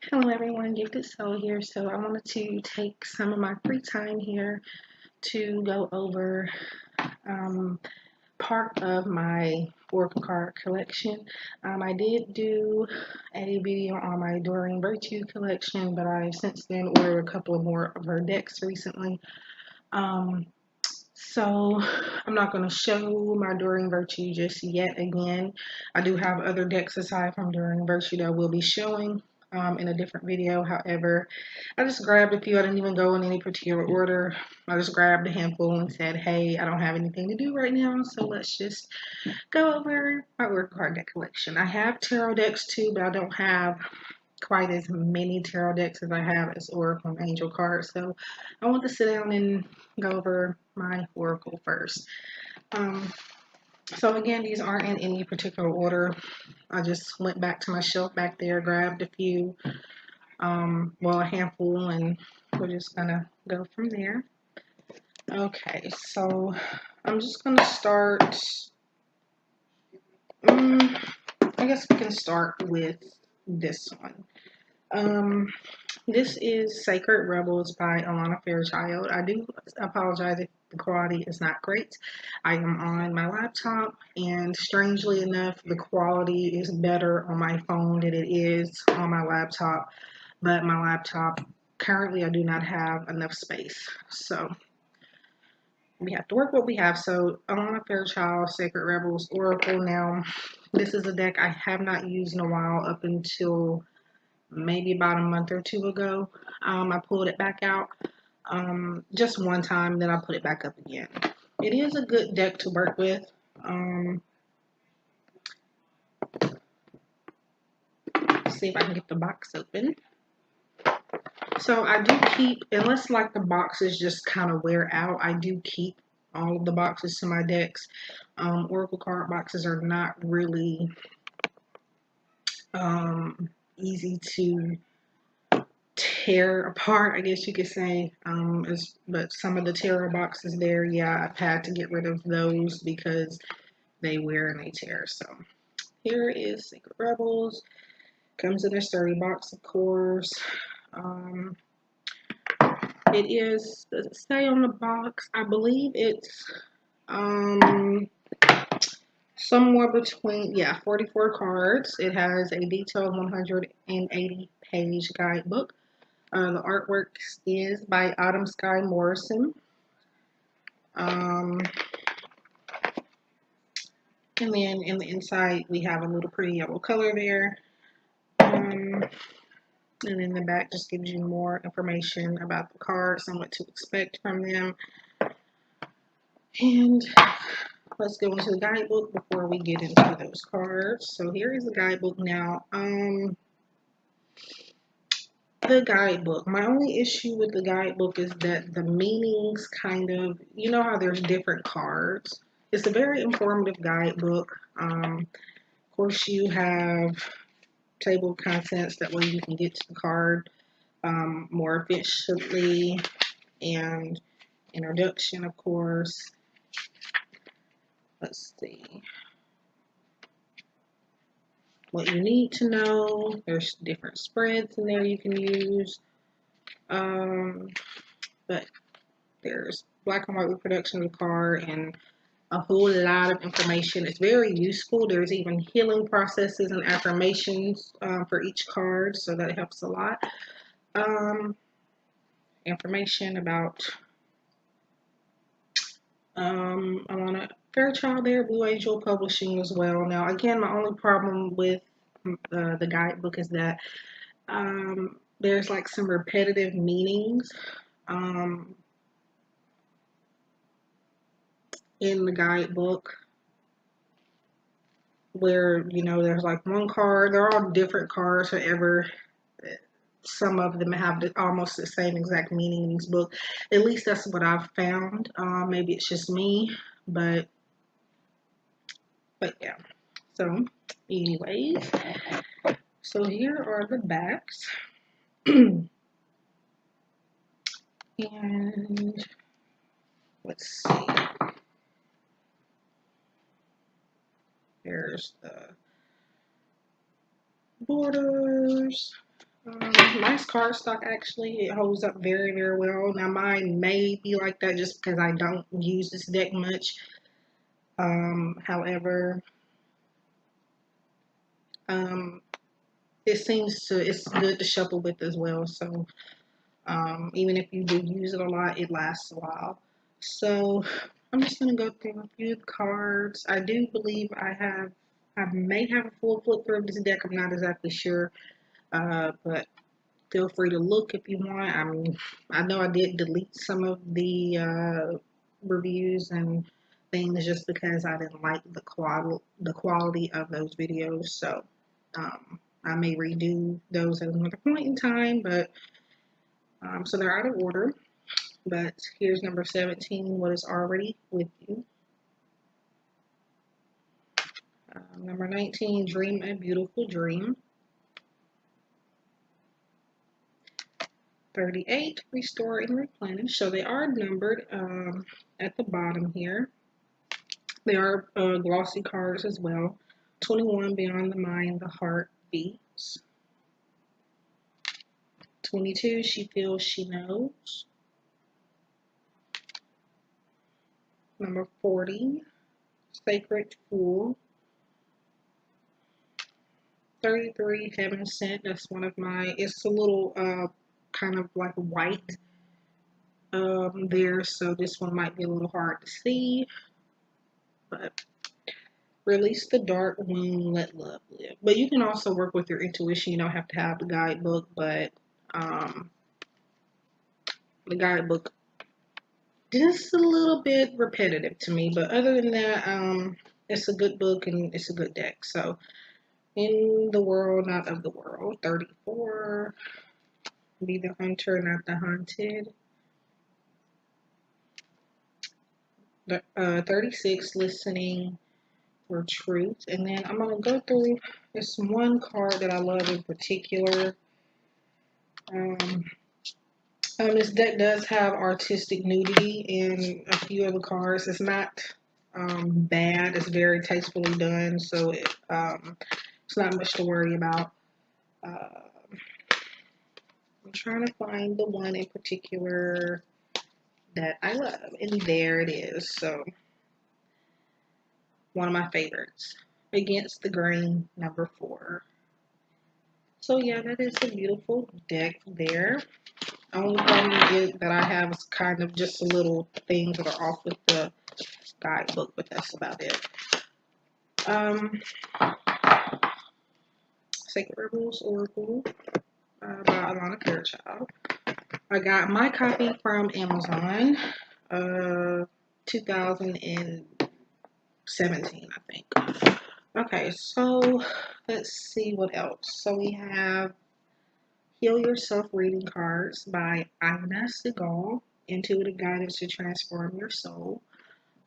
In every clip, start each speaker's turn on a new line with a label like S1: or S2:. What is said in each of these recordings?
S1: Hello everyone, Gifted Soul here. So I wanted to take some of my free time here to go over um, part of my oracle card collection. I did do a video on my Doreen Virtue collection, but I since then ordered a couple of more of her decks recently. Um, so I'm not going to show my Doreen Virtue just yet again. I do have other decks aside from Doreen Virtue that I will be showing in a different video. However, I just grabbed a few. I didn't even go in any particular order. I just grabbed a handful and said, hey, I don't have anything to do right now, so let's just go over my Oracle card deck collection. I have tarot decks too, but I don't have quite as many tarot decks as I have as Oracle and Angel cards. So I want to sit down and go over my Oracle first. So again, these aren't in any particular order. I just went back to my shelf back there, grabbed a few, well, a handful, and we're just gonna go from there. Okay, so I'm just gonna start, I guess we can start with this one. This is Sacred Rebels by Alana Fairchild. I do apologize if the quality is not great. I am on my laptop, and strangely enough, the quality is better on my phone than it is on my laptop. But my laptop, currently, I do not have enough space. So we have to work what we have. So Alana Fairchild, Sacred Rebels, Oracle. Now, this is a deck I have not used in a while up until maybe about a month or two ago. I pulled it back out just one time, then I put it back up again. It is a good deck to work with. See if I can get the box open. So I do keep, unless like the boxes just kind of wear out, I do keep all of the boxes to my decks. Oracle card boxes are not really easy to tear apart, I guess you could say. But some of the tarot boxes there, yeah, I've had to get rid of those because they wear and they tear. So here is Sacred Rebels. Comes in a sturdy box, of course. It is, does it say on the box? I believe it's somewhere between, yeah, 44 cards. It has a detailed 180 page guidebook. The artwork is by Autumn Sky Morrison. And then in the inside, we have a little pretty yellow color there. And in the back just gives you more information about the cards and what to expect from them. And let's go into the guidebook before we get into those cards. So here is the guidebook now. The guidebook. My only issue with the guidebook is that the meanings kind of, you know how there's different cards. It's a very informative guidebook. Of course, you have table of contents, that way you can get to the card more efficiently, and introduction, of course. Let's see what you need to know. There's different spreads in there you can use, but there's black and white reproduction of the card and a whole lot of information. It's very useful. There's even healing processes and affirmations for each card, so that helps a lot. Information about Alana Fairchild there, Blue Angel Publishing as well. Now, again, my only problem with the guidebook is that there's like some repetitive meanings in the guidebook, where, you know, there's like one card, they're all different cards, however, some of them have almost the same exact meaning in this book. At least that's what I've found. Maybe it's just me, but yeah. So anyways, so here are the backs. And let's see. There's the borders. Nice cardstock, actually. It holds up very, very well. Now, mine may be like that just because I don't use this deck much. However, it's good to shuffle with as well. So, even if you do use it a lot, it lasts a while. So, I'm just going to go through a few cards. I do believe I may have a full flip through of this deck. I'm not exactly sure. But feel free to look if you want. I know I did delete some of the reviews and things just because I didn't like the quality of those videos. So I may redo those at another point in time, but so they're out of order. But here's number 17, what is already with you. Number 19, dream a beautiful dream. 38, restore and replenish. So they are numbered at the bottom here. They are glossy cards as well. 21, beyond the mind, the heart beats. 22, she feels, she knows. Number 40, sacred fool. 33, heaven sent. That's one of my, it's a little kind of like white there, so this one might be a little hard to see, but release the dark wound, let love live. But you can also work with your intuition. You don't have to have the guidebook, but the guidebook just a little bit repetitive to me. But other than that, it's a good book and it's a good deck. So in the world, not of the world. 34, be the hunter, not the hunted. 36, listening for truth. And then I'm going to go through this one card that I love in particular. This deck does have artistic nudity in a few of the cards. It's not bad. It's very tastefully done, so it's not much to worry about. I'm trying to find the one in particular that I love, and there it is. So one of my favorites, Against the Grain, number 4. So yeah, that is a beautiful deck there. Only problem is that I have is kind of just a little things that are off with the guidebook, but that's about it. Sacred Rebels Oracle by Alana Fairchild. I got my copy from Amazon, 2017, I think. Okay, so let's see what else. So we have Heal Yourself reading cards by Ina Segal, Intuitive Guidance to Transform Your Soul.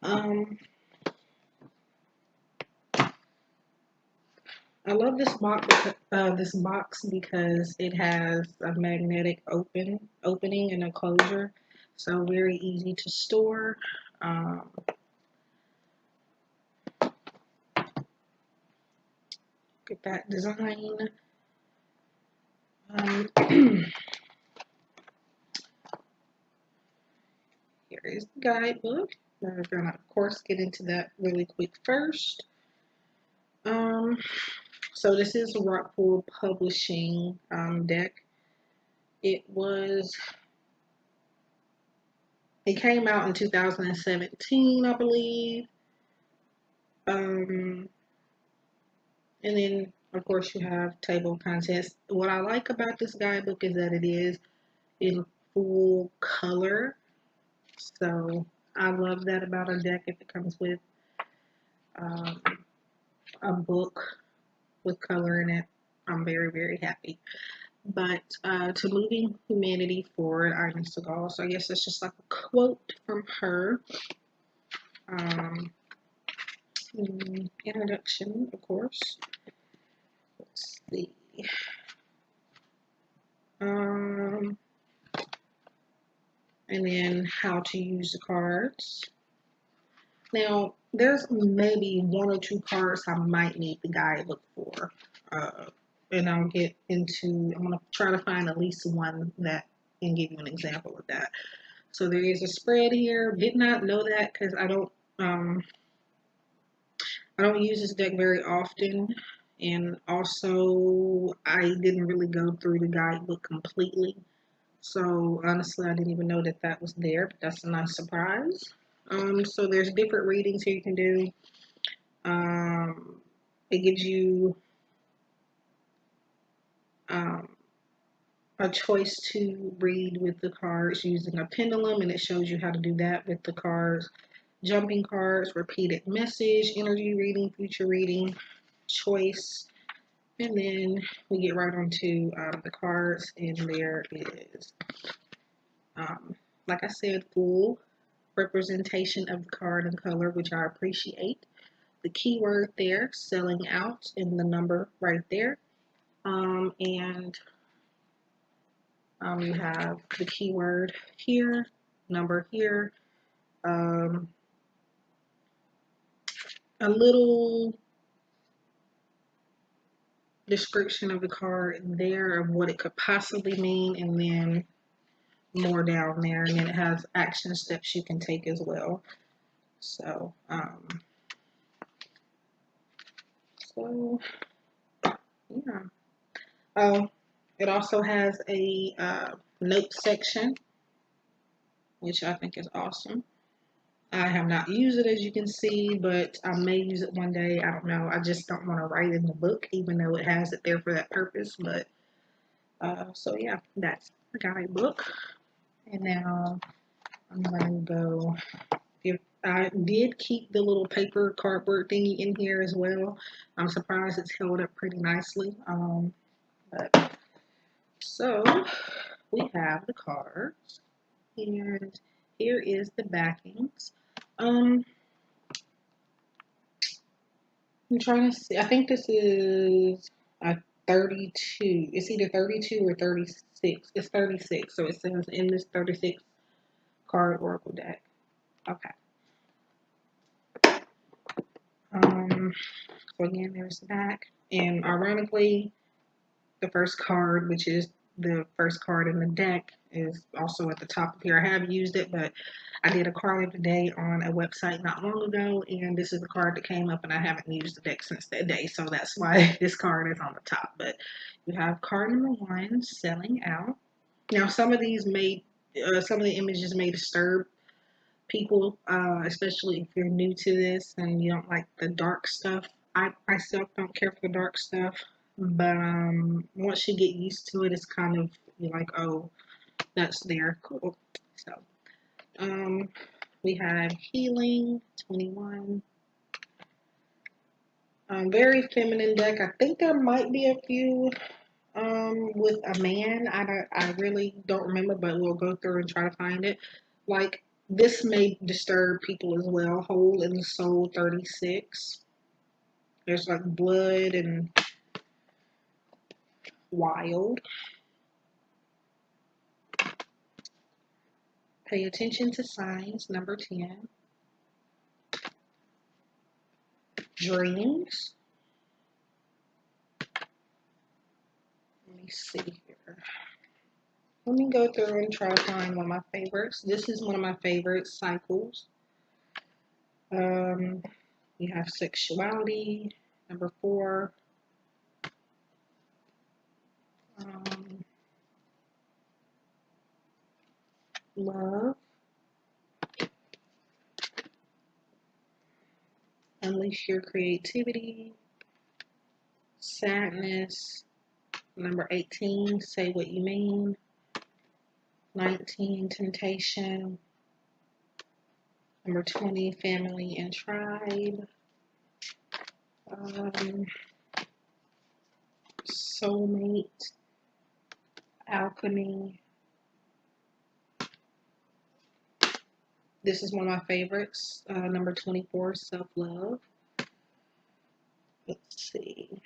S1: I love this box because it has a magnetic opening and a closure, so very easy to store. Get that design. Here is the guidebook. We're gonna, of course, get into that really quick first. So this is a Rockpool Publishing deck. It came out in 2017, I believe. And then, of course, you have table of contents. What I like about this guidebook is that it is in full color. So I love that about a deck if it comes with a book with color in it. I'm very, very happy. But to moving humanity forward, Ina Segal. So I guess that's just like a quote from her. Introduction, of course. Let's see. And then how to use the cards. Now, there's maybe one or two cards I might need the guidebook for. and I'll get into, I'm going to try to find at least one that can give you an example of that. So there is a spread here. Did not know that because I don't use this deck very often, and also I didn't really go through the guidebook completely. So honestly, I didn't even know that that was there, but that's a nice surprise. So there's different readings here you can do. It gives you um, a choice to read with the cards using a pendulum, and it shows you how to do that with the cards. Jumping cards, repeated message, energy reading, future reading, choice, and then we get right onto the cards, and there is, like I said, full representation of the card and color, which I appreciate. The keyword there, selling out, and the number right there. And you have the keyword here, number here, a little description of the card there of what it could possibly mean, and then more down there, and then it has action steps you can take as well. So, yeah. Oh, it also has a note section, which I think is awesome. I have not used it, as you can see, but I may use it one day. I don't know. I just don't want to write in the book, even though it has it there for that purpose. But so yeah, that's the guidebook. And now I'm going to go. If I did keep the little paper cardboard thingy in here as well. I'm surprised it's held up pretty nicely. But so we have the cards, and here is the backings. I'm trying to see. I think this is a 32. It's either 32 or 36. It's 36. So it says in this 36 card oracle deck. Okay. So again, there's the back. And ironically, the first card, which is the first card in the deck, is also at the top of here. I have used it, but I did a card of the day on a website not long ago, and this is the card that came up, and I haven't used the deck since that day, so that's why this card is on the top. But you have card number 1, selling out. Now, some of these some of the images may disturb people, especially if you're new to this and you don't like the dark stuff. I myself don't care for the dark stuff, but once you get used to it, it's kind of, you're like, oh, that's there, cool. So we have healing 21. Very feminine deck. I think there might be a few with a man. I really don't remember, but we'll go through and try to find it. Like, this may disturb people as well. Hole in the Soul 36. There's like blood and wild. Pay attention to signs, number 10. Dreams. Let me see here. Let me go through and try to find one of my favorites. This is one of my favorites, Cycles. You have sexuality, number 4. Love. Unleash your creativity. Sadness. Number 18, say what you mean. 19, temptation. Number 20, family and tribe. Soulmate. Alchemy. This is one of my favorites. Number 24, self-love. Let's see.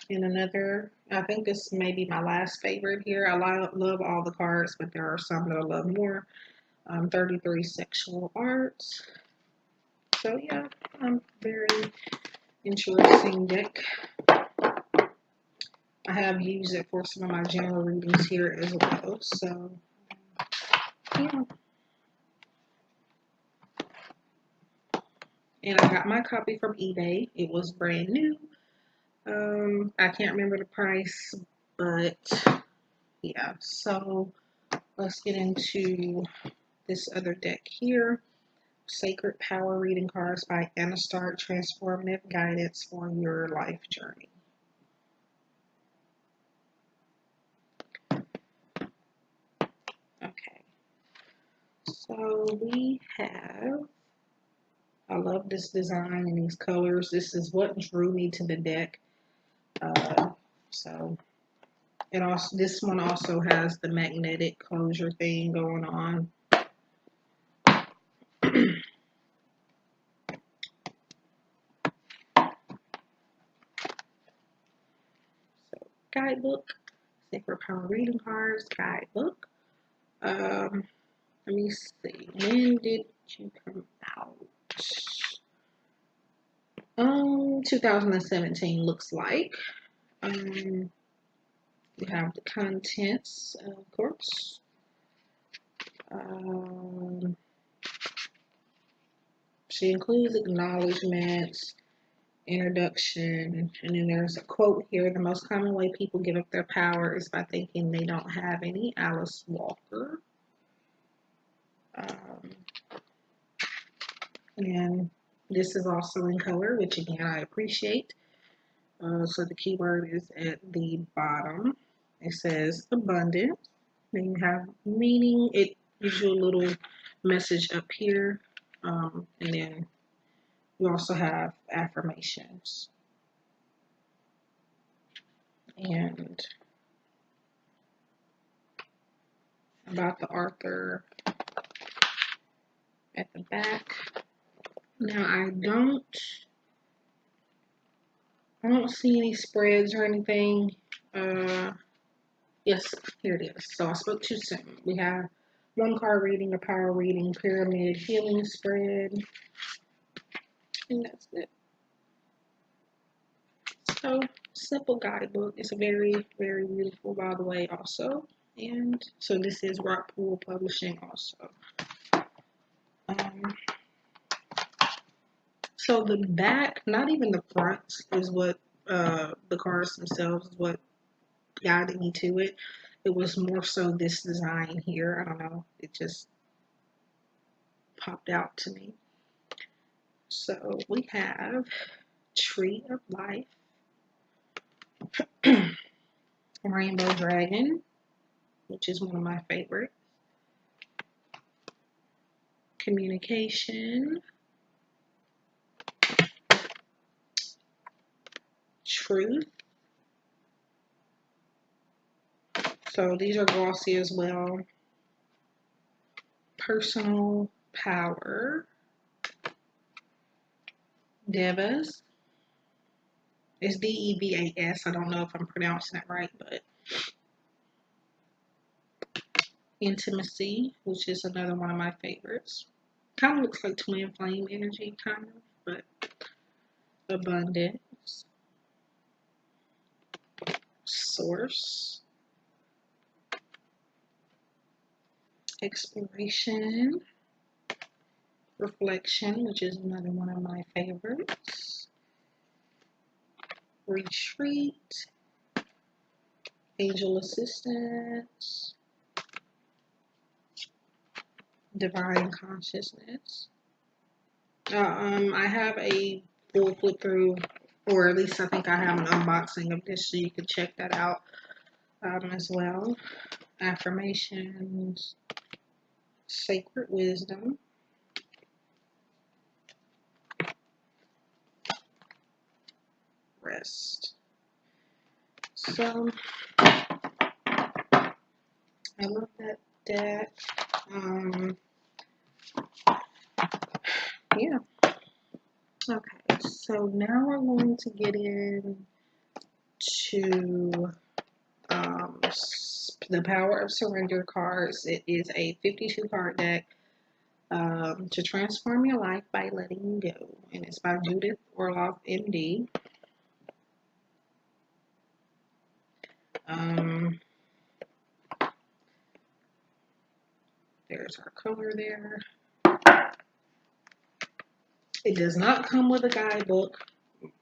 S1: And another, I think this may be my last favorite here. I love all the cards, but there are some that I love more. 33, sexual arts. So yeah, I'm very interesting deck. I have used it for some of my general readings here as well. So, yeah. And I got my copy from eBay. It was brand new. I can't remember the price, but yeah. So let's get into this other deck here. Sacred Power Reading Cards by Anna Stark. Transformative Guidance for Your Life Journey. Okay. So we have, I love this design and these colors. This is what drew me to the deck. So it also, this one also has the magnetic closure thing going on. So guidebook, Sacred Power Reading Cards guidebook. Let me see. When did you come out? 2017 looks like. We have the contents, of course. She includes acknowledgments, introduction, and then there's a quote here. The most common way people give up their power is by thinking they don't have any. Alice Walker. And this is also in color, which again I appreciate. So the keyword is at the bottom. It says abundance. Then you have meaning. It gives you a little message up here. And then you also have affirmations. And about the author at the back. Now I don't see any spreads or anything. Yes, here it is. So I spoke too soon. We have one card reading, a power reading, pyramid, healing spread, and that's it. So simple guidebook. It's very, very beautiful, by the way, also. And so this is Rockpool Publishing also. So the back, not even the front, is what the cards themselves is what guided me to it. It was more so this design here. I don't know. It just popped out to me. So we have Tree of Life, Rainbow Dragon, which is one of my favorites, Communication, Truth. So these are glossy as well. Personal Power, Devas. It's Devas. I don't know if I'm pronouncing that right, but Intimacy, which is another one of my favorites. Kind of looks like twin flame energy, kind of, but Abundance, Source, Exploration, Reflection, which is another one of my favorites, Retreat, Angel Assistance, Divine Consciousness. I have a full flip through, or at least I think I have an unboxing of this, so you can check that out as well. Affirmations, Sacred Wisdom, Rest. So I love that deck. Yeah. Okay, so now we're going to get into the Power of Surrender cards. It is a 52 card deck. To Transform Your Life by Letting Go. And it's by Judith Orloff, MD. There's our color there. It does not come with a guidebook.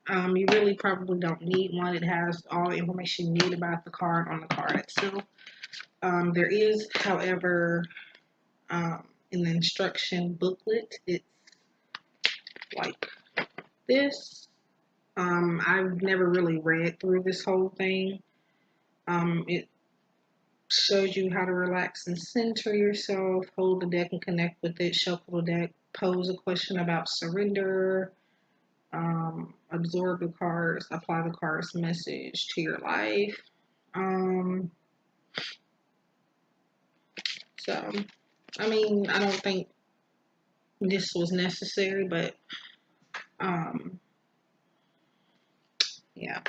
S1: You really probably don't need one. It has all the information you need about the card on the card itself. There is, however, in the instruction booklet, it's like this. I've never really read through this whole thing. It shows you how to relax and center yourself, hold the deck and connect with it, shuffle the deck, pose a question about surrender, absorb the cards, apply the card's message to your life. So, I mean, I don't think this was necessary, but yeah.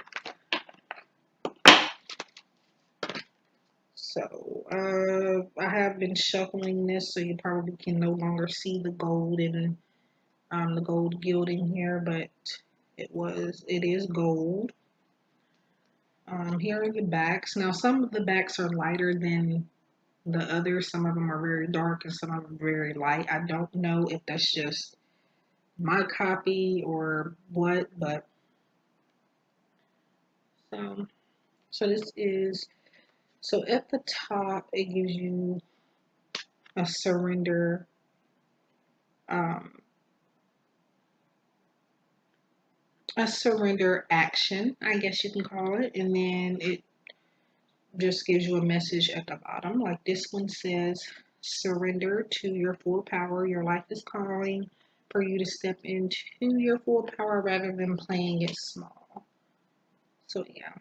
S1: So, I have been shuffling this, so you probably can no longer see the gold and the gold gilding here, but it is gold. Here are the backs. Now, some of the backs are lighter than the others. Some of them are very dark and some of them very light. I don't know if that's just my copy or what, but so this is, so at the top it gives you a surrender action, I guess you can call it, and then it just gives you a message at the bottom. Like this one says, surrender to your full power. Your life is calling for you to step into your full power rather than playing it small. So yeah.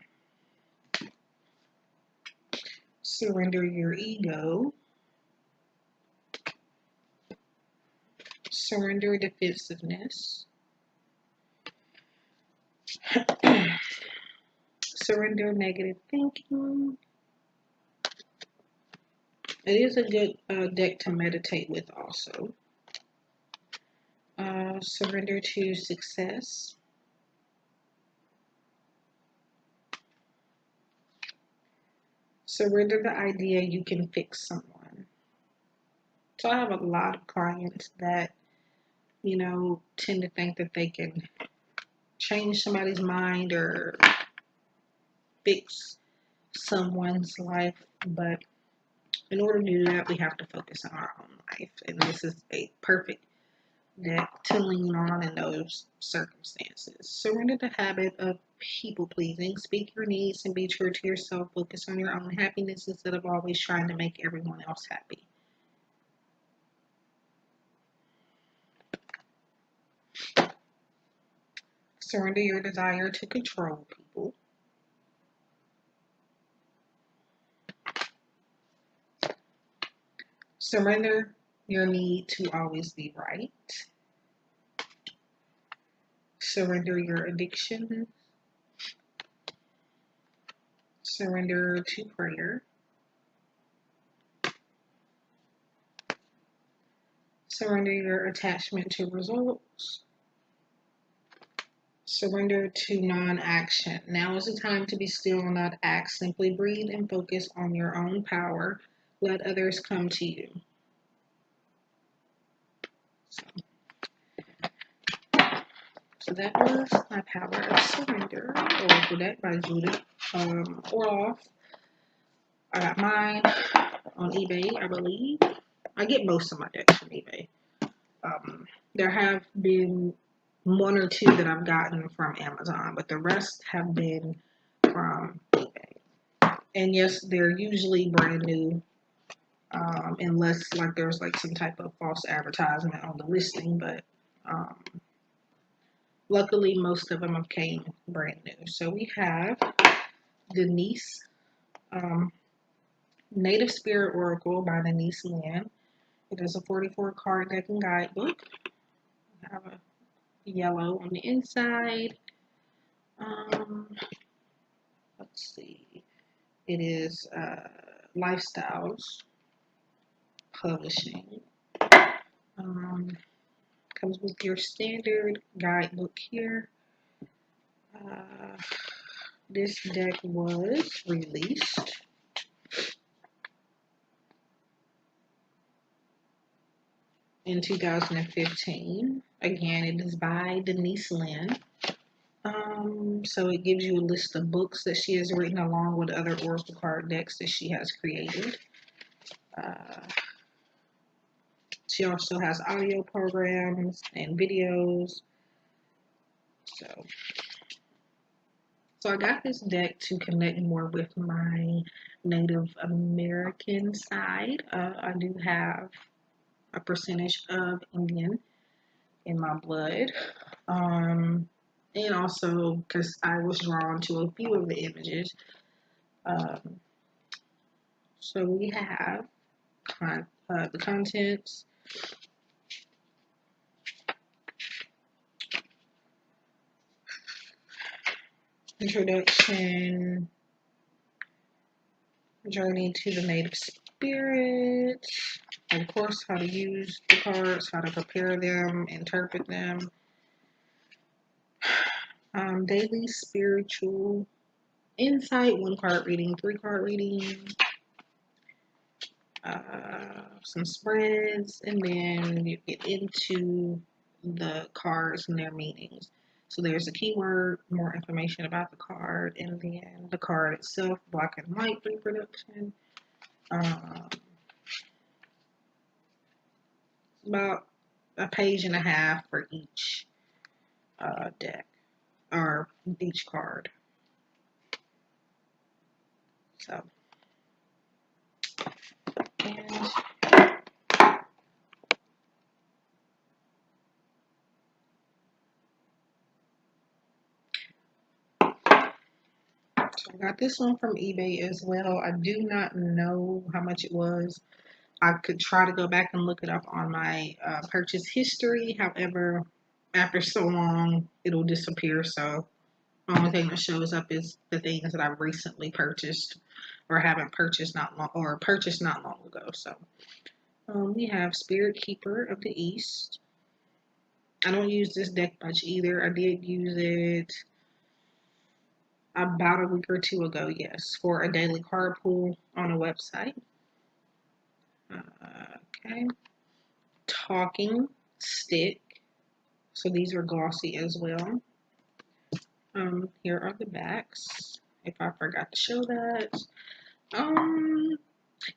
S1: Surrender your ego. Surrender defensiveness. Surrender negative thinking. It is a good deck to meditate with also. Surrender to success. Surrender the idea you can fix someone. So I have a lot of clients that, you know, tend to think that they can change somebody's mind or fix someone's life, but in order to do that, we have to focus on our own life, and this is a perfect deck to lean on in those circumstances. Surrender the habit of people pleasing. Speak your needs and be true to yourself. Focus on your own happiness instead of always trying to make everyone else happy. Surrender your desire to control people. Surrender your need to always be right. Surrender your addiction. Surrender to prayer. Surrender your attachment to results. Surrender to non-action. Now is the time to be still and not act. Simply breathe and focus on your own power. Let others come to you. So that was my Power of Surrender, Oracle deck by Judith Orloff. I got mine on eBay, I believe. I get most of my decks from eBay. There have been one or two that I've gotten from Amazon, but the rest have been from eBay. And yes, they're usually brand new, unless like there's like some type of false advertisement on the listing, but luckily most of them have came brand new. So we have Denise, Native Spirit Oracle by Denise Lynn. It is a 44 card deck and guidebook. I have a yellow on the inside. Let's see. It is Lifestyles Publishing. comes with your standard guidebook here. This deck was released in 2015. Again, it is by Denise Linn. So it gives you a list of books that she has written along with other oracle card decks that she has created. She also has audio programs and videos. So I got this deck to connect more with my Native American side. I do have a percentage of Indian in my blood. And also because I was drawn to a few of the images. So we have the contents. Introduction, journey to the native spirits, of course, how to use the cards, how to prepare them, interpret them, daily spiritual insight, 1 card reading, 3 card reading, some spreads, and then you get into the cards and their meanings. So there's a keyword, more information about the card, and then the card itself, black and white reproduction. About a page and a half for each deck, or each card. So, and so I got this one from eBay as well. I do not know how much it was. I could try to go back and look it up on my purchase history. However, after so long, it'll disappear. So the only thing that shows up is the things that I've recently purchased or haven't purchased not long ago. So we have Spirit Keeper of the East. I don't use this deck much either. I did use it about a week or two ago, yes, for a daily card pool on a website. Okay. Talking Stick. So these are glossy as well. Here are the backs, if I forgot to show that.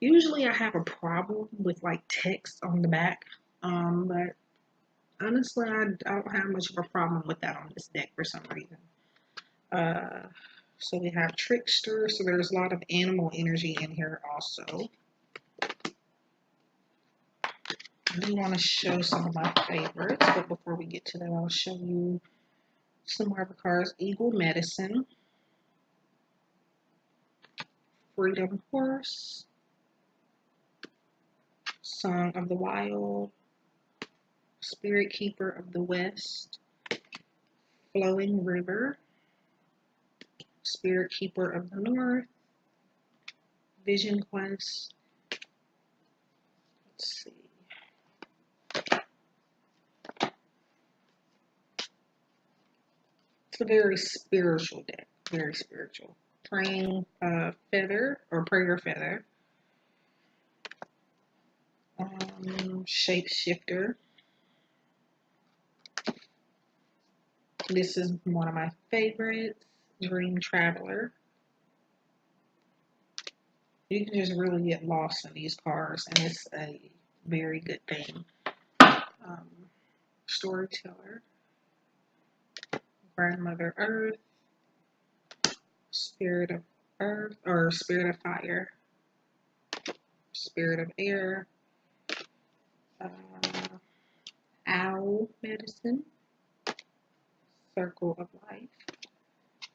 S1: Usually I have a problem with like text on the back, but honestly I don't have much of a problem with that on this deck for some reason. So we have Trickster, so there's a lot of animal energy in here also. I do want to show some of my favorites, but before we get to that, I'll show you some more of the cards. Eagle Medicine, Freedom Horse, Song of the Wild, Spirit Keeper of the West, Flowing River, Spirit Keeper of the North, Vision Quest. Let's see. It's a very spiritual deck, very spiritual. Praying Feather, or Prayer Feather. Shapeshifter. This is one of my favorites, Dream Traveler. You can just really get lost in these cards, and it's a very good thing. Storyteller, Grandmother Earth, Spirit of Earth, or Spirit of Fire, Spirit of Air, Owl Medicine, Circle of Life,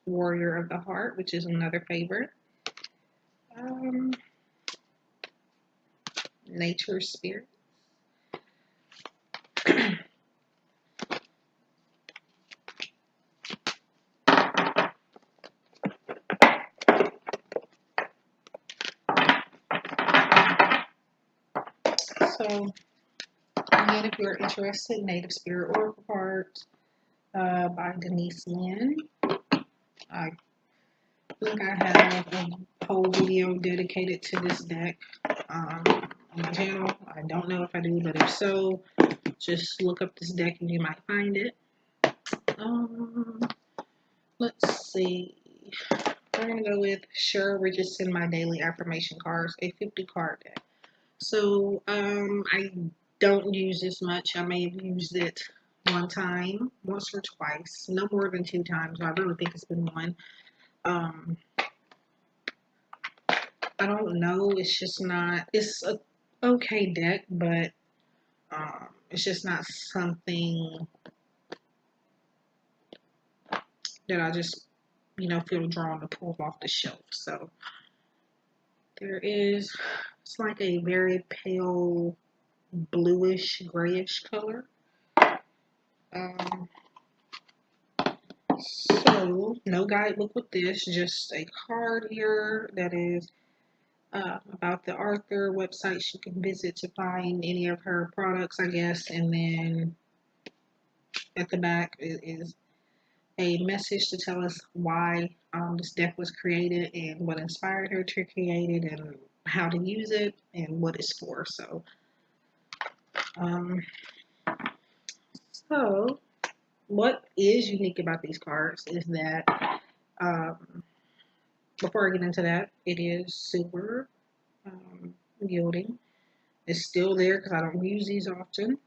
S1: Warrior of the Heart, which is another favorite, Nature Spirit. So again, if you're interested, Native Spirit Oracle cards by Denise Lynn. I think I have a whole video dedicated to this deck on my channel. I don't know if I do, but if so, just look up this deck and you might find it. Let's see. We're going to go with Cheryl Richardson, My Daily Affirmation Cards, a 50 card deck. So, I don't use this much. I may have used it one time, once or twice, no more than 2 times. I really think it's been one. I don't know. It's just not, it's a okay deck, but it's just not something that I just, feel drawn to pull off the shelf. So there is, it's like a very pale bluish grayish color. So no guidebook with this, just a card here that is about the author, websites you can visit to find any of her products, I guess, and then at the back is a message to tell us why this deck was created and what inspired her to create it and how to use it and what it's for. So, what is unique about these cards is that before I get into that, it is super yielding. It's still there because I don't use these often.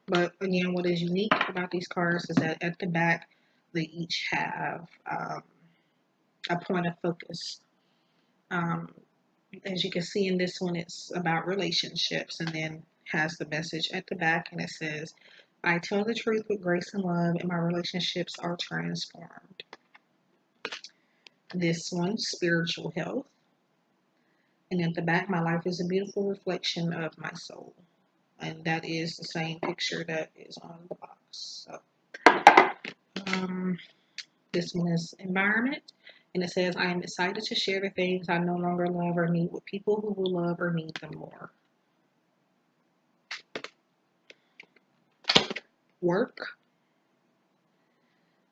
S1: But again, what is unique about these cards is that at the back, they each have a point of focus. As you can see in this one, it's about relationships and then has the message at the back and it says, I tell the truth with grace and love and my relationships are transformed. This one, spiritual health. And at the back, my life is a beautiful reflection of my soul. And that is the same picture that is on the box. So, this one is environment. And it says, I am excited to share the things I no longer love or need with people who will love or need them more. Work.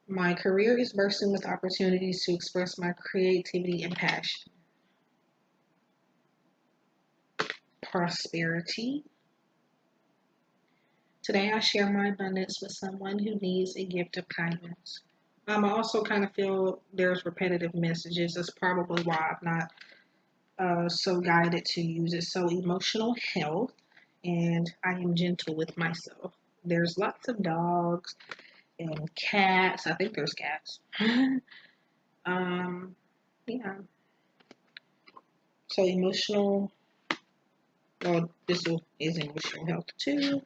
S1: My career is bursting with opportunities to express my creativity and passion. Prosperity. Today I share my abundance with someone who needs a gift of kindness. I also kind of feel there's repetitive messages. That's probably why I'm not so guided to use it. So emotional health, and I am gentle with myself. There's lots of dogs and cats. I think there's cats. Yeah. So emotional, well, this is emotional health too.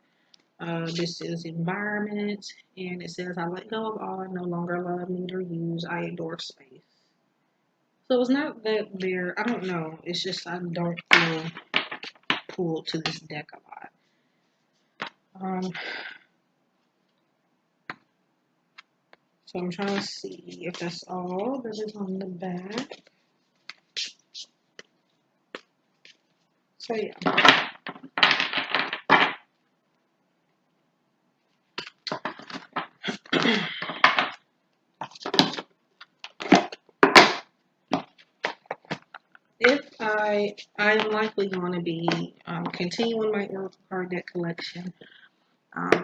S1: This is environment, and it says, I let go of all I no longer love, need, or use. I adore space. So it's not that there, I don't know. It's just I don't feel pulled to this deck a lot. So I'm trying to see if that's all that is on the back. So yeah. If I am likely going to be continuing my Oracle card deck collection.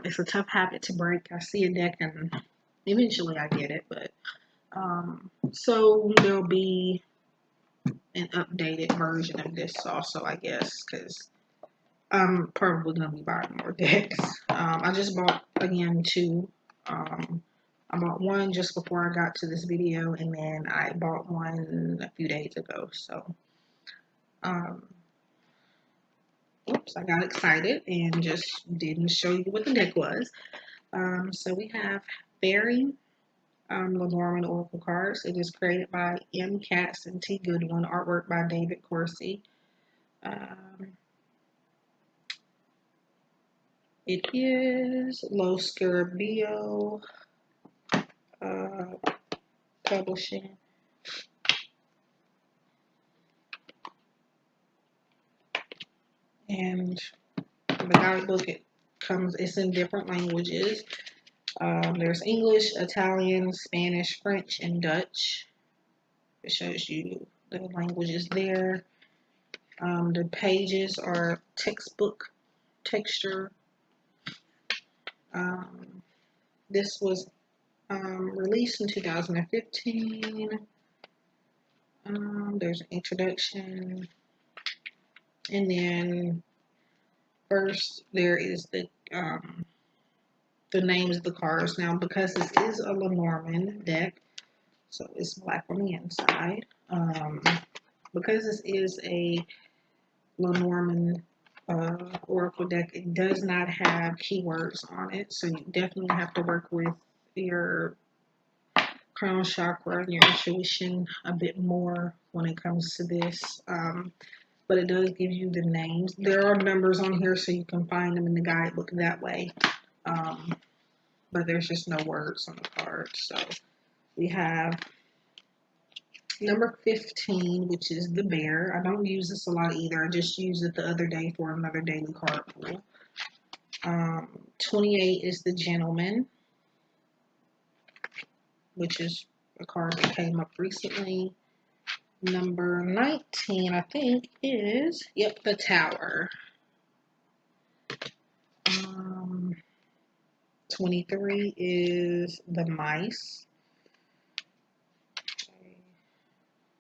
S1: It's a tough habit to break. I see a deck and eventually I get it, but so there'll be an updated version of this also, I guess, because I'm probably going to be buying more decks. I just bought, again, 2. I bought one just before I got to this video, and then I bought one a few days ago. So, oops, I got excited and just didn't show you what the deck was. So we have Fairy Lenormand Oracle cards. It is created by M. Katz and T. Goodwin, artwork by David Corsi. It is Los Scarabeo Publishing. And the guidebook, it It's in different languages. There's English, Italian, Spanish, French, and Dutch. It shows you the languages there. The pages are textbook texture. This was released in 2015. There's an introduction, and then first there is the names of the cards. Now, because this is a Lenormand deck, so it's black on the inside. Because this is a Lenormand Oracle deck, it does not have keywords on it, so you definitely have to work with your crown chakra and your intuition a bit more when it comes to this. But it does give you the names. There are numbers on here, so you can find them in the guidebook that way. But there's just no words on the card. So we have number 15, which is the bear. I don't use this a lot either. I just used it the other day for another daily card pull. 28 is the gentleman, which is a card that came up recently. Number 19, I think, is, yep, the tower. 23 is the mice.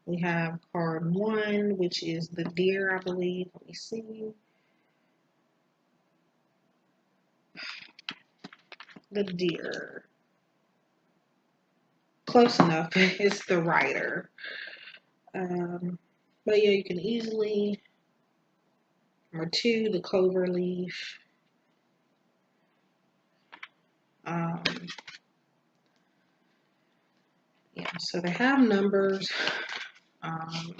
S1: We have card 1, which is the deer, I believe. Let me see. The deer. Close enough. It's the rider. But yeah, you can easily. Number 2, the clover leaf. Yeah, so they have numbers. I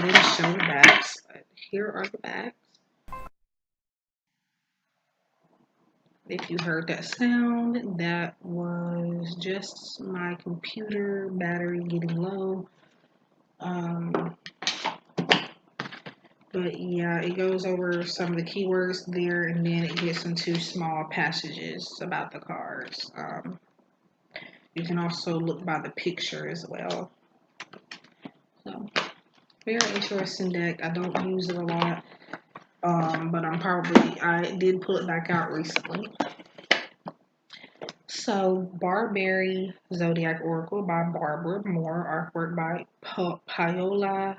S1: didn't show the backs, but here are the backs. If you heard that sound, that was just my computer battery getting low. But yeah, it goes over some of the keywords there, and then it gets into small passages about the cards. You can also look by the picture as well. So, very interesting deck. I don't use it a lot, but I did pull it back out recently. So, Barberry Zodiac Oracle by Barbara Moore, artwork by Paola.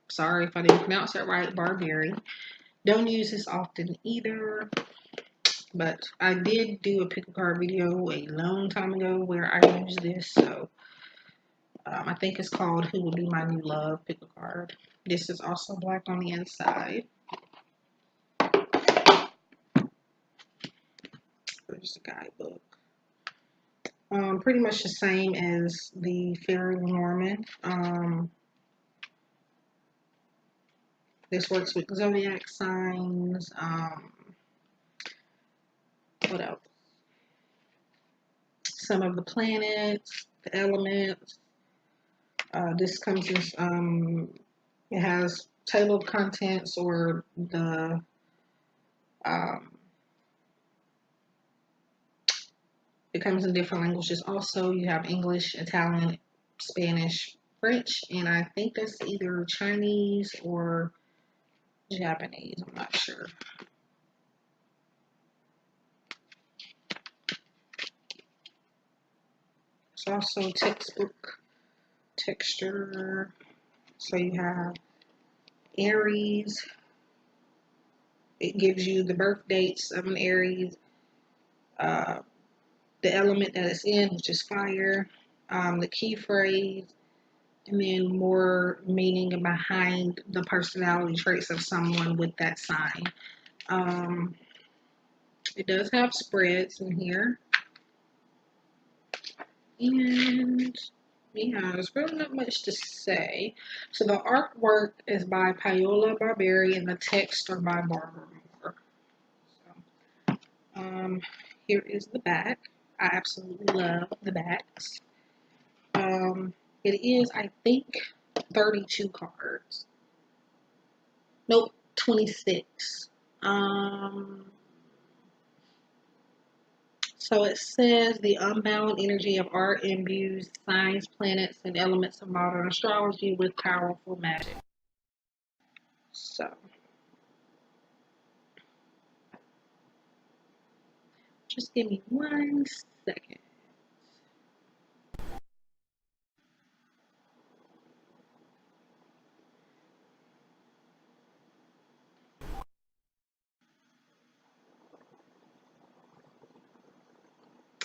S1: Sorry if I didn't pronounce that right, Barberry. Don't use this often either, but I did do a pick a card video a long time ago where I used this, so I think it's called Who Will Be My New Love, pick a card. This is also black on the inside. There's the guidebook. Pretty much the same as the Fairy Lenormand. This works with zodiac signs. What else? Some of the planets, the elements. This comes in, it has table of contents or the, it comes in different languages. Also, you have English, Italian, Spanish, French, and I think that's either Chinese or Japanese. I'm not sure. It's also textbook texture. So you have Aries. It gives you the birth dates of an Aries, the element that it's in, which is fire, the key phrase, and then more meaning behind the personality traits of someone with that sign. It does have spreads in here. And yeah, there's really not much to say. So the artwork is by Paola Barberry and the text are by Barbara Moore. So, here is the back. I absolutely love the backs. It is, I think, 32 cards. Nope, 26. So it says the unbound energy of art imbues signs, planets, and elements of modern astrology with powerful magic. So just give me 1 second.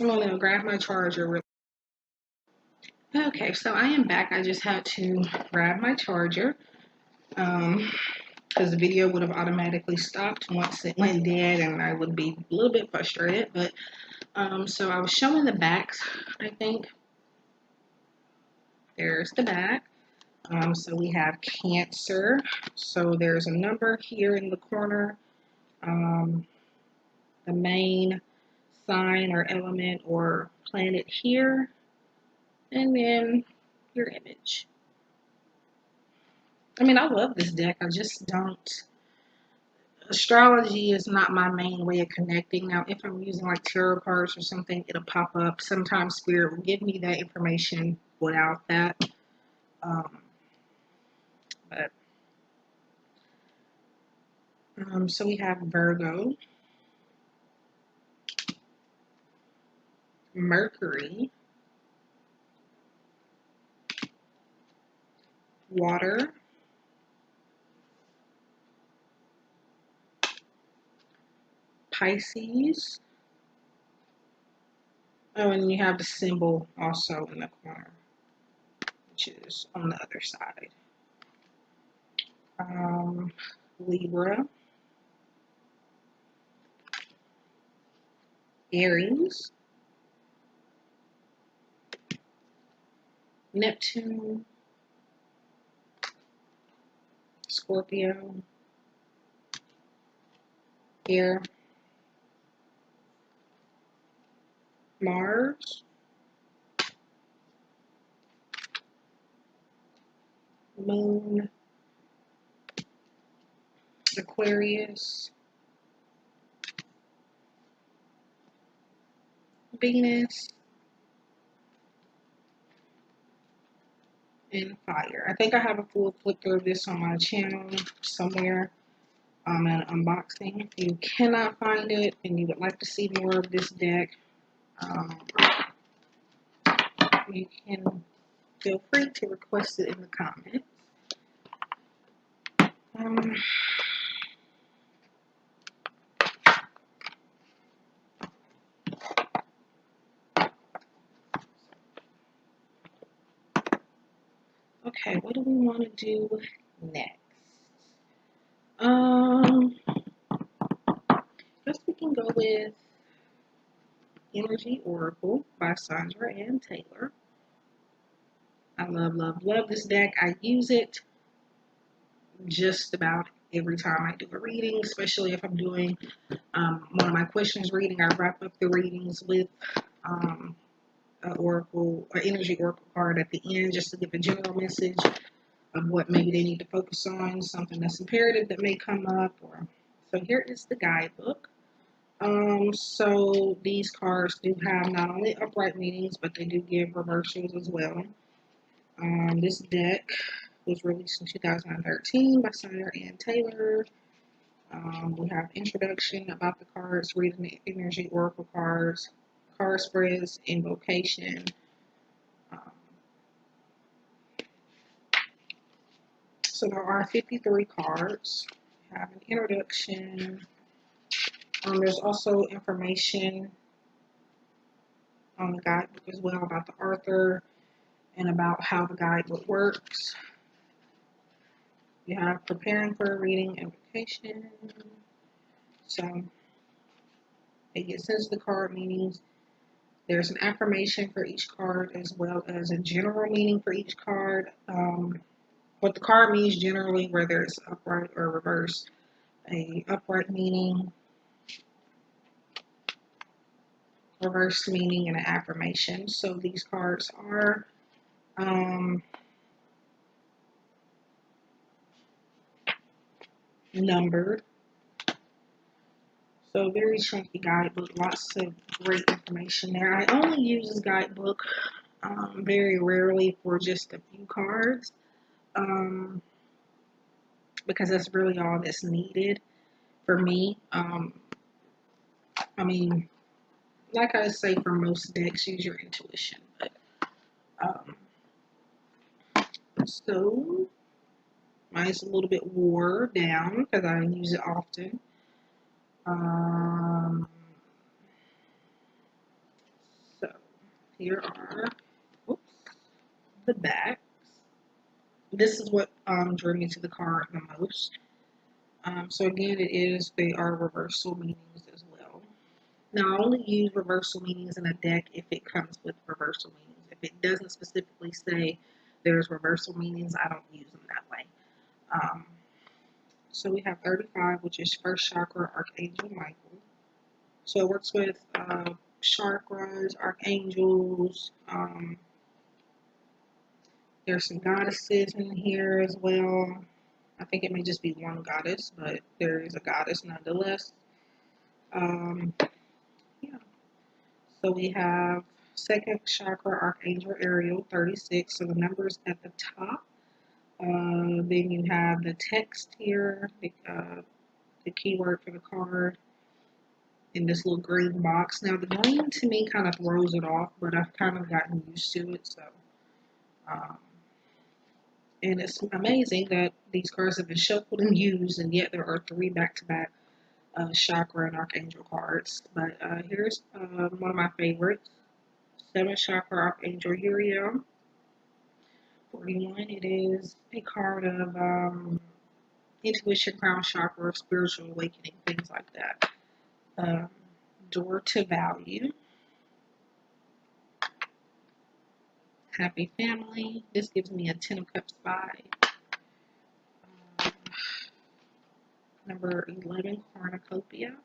S1: I'm gonna grab my charger. Okay, so I am back. I just had to grab my charger. Because the video would have automatically stopped once it went dead, and I would be a little bit frustrated. But so I was showing the backs. I think there's the back. So we have Cancer. So there's a number here in the corner. The main sign or element or planet here, and then your image. I mean, I love this deck. I just don't. Astrology is not my main way of connecting. Now, if I'm using like tarot cards or something, it'll pop up. Sometimes Spirit will give me that information without that. But so we have Virgo, Mercury, water, Pisces. Oh, and you have the symbol also in the corner, which is on the other side. Libra, Aries, Neptune, Scorpio, Air, Mars, Moon, Aquarius, Venus, and Fire. I think I have a full clip of this on my channel somewhere. An unboxing. If you cannot find it and you would like to see more of this deck, you can feel free to request it in the comments. Okay, what do we want to do next? Guess we can go with Energy Oracle by Sandra Ann Taylor. I love, love, love this deck. I use it just about every time I do a reading, especially if I'm doing one of my questions reading. I wrap up the readings with an oracle or energy oracle card at the end, just to give a general message of what maybe they need to focus on, something that's imperative that may come up. So here is the guidebook. So these cards do have not only upright meanings, but they do give reversals as well. This deck was released in 2013 by Sandra Ann Taylor. We have introduction about the cards, reading the energy oracle cards, card spreads, invocation. So there are 53 cards. We have an introduction. There's also information on the guidebook as well about the author and about how the guidebook works. You have preparing for a reading, invocation. So it gets into the card meanings. There's an affirmation for each card as well as a general meaning for each card. What the card means generally, whether it's upright or reverse. A upright meaning, reverse meaning, and an affirmation. So these cards are numbered. So very chunky guidebook, lots of great information there. I only use this guidebook very rarely for just a few cards because that's really all that's needed for me. I mean, like I say, for most decks, use your intuition. But so mine's a little bit wore down because I use it often. So here are the backs. This is what drew me to the card the most. So again, they are reversal meanings as well. Now, I only use reversal meanings in a deck if it comes with reversal meanings. If it doesn't specifically say there's reversal meanings, I don't use them that way. So we have 35, which is first chakra, Archangel Michael. So it works with chakras, archangels. There's some goddesses in here as well. I think it may just be one goddess, but there is a goddess nonetheless. Yeah. So we have second chakra, Archangel Ariel, 36. So the numbers at the top. Then you have the text here, the keyword for the card in this little green box. Now the green to me kind of throws it off, but I've kind of gotten used to it. So, and it's amazing that these cards have been shuffled and used, and yet there are 3 back-to-back chakra and archangel cards. But here's one of my favorites, 7 chakra, Archangel Uriel. 41, it is a card of intuition, crown chakra, spiritual awakening, things like that. Door to value. Happy family. This gives me a 10 of Cups vibe. Number 11, Cornucopia.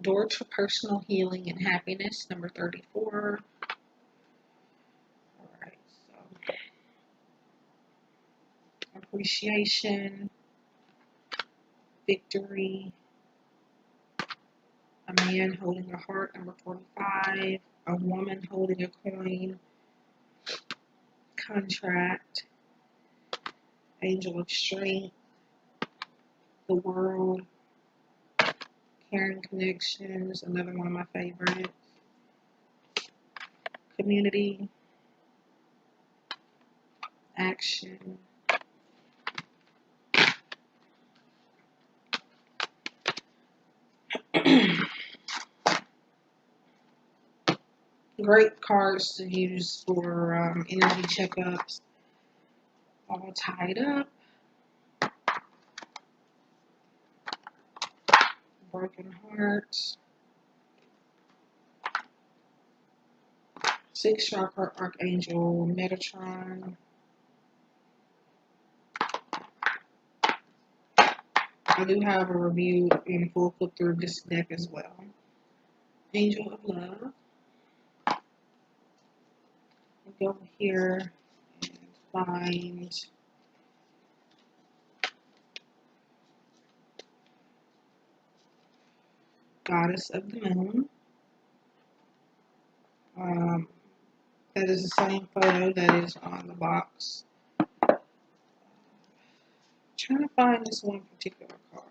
S1: Door to personal healing and happiness, number 34. Alright, so appreciation, victory, a man holding a heart, number 45. A woman holding a coin, contract, angel of strength, the world, caring connections, another one of my favorites, community, action, great cards to use for energy checkups. All tied up, broken hearts, 6 chakra, Archangel Metatron. I do have a review in full flip through this deck as well. Angel of Love. Go over here and find Goddess of the Moon. That is the same photo that is on the box. Trying to find this one particular card.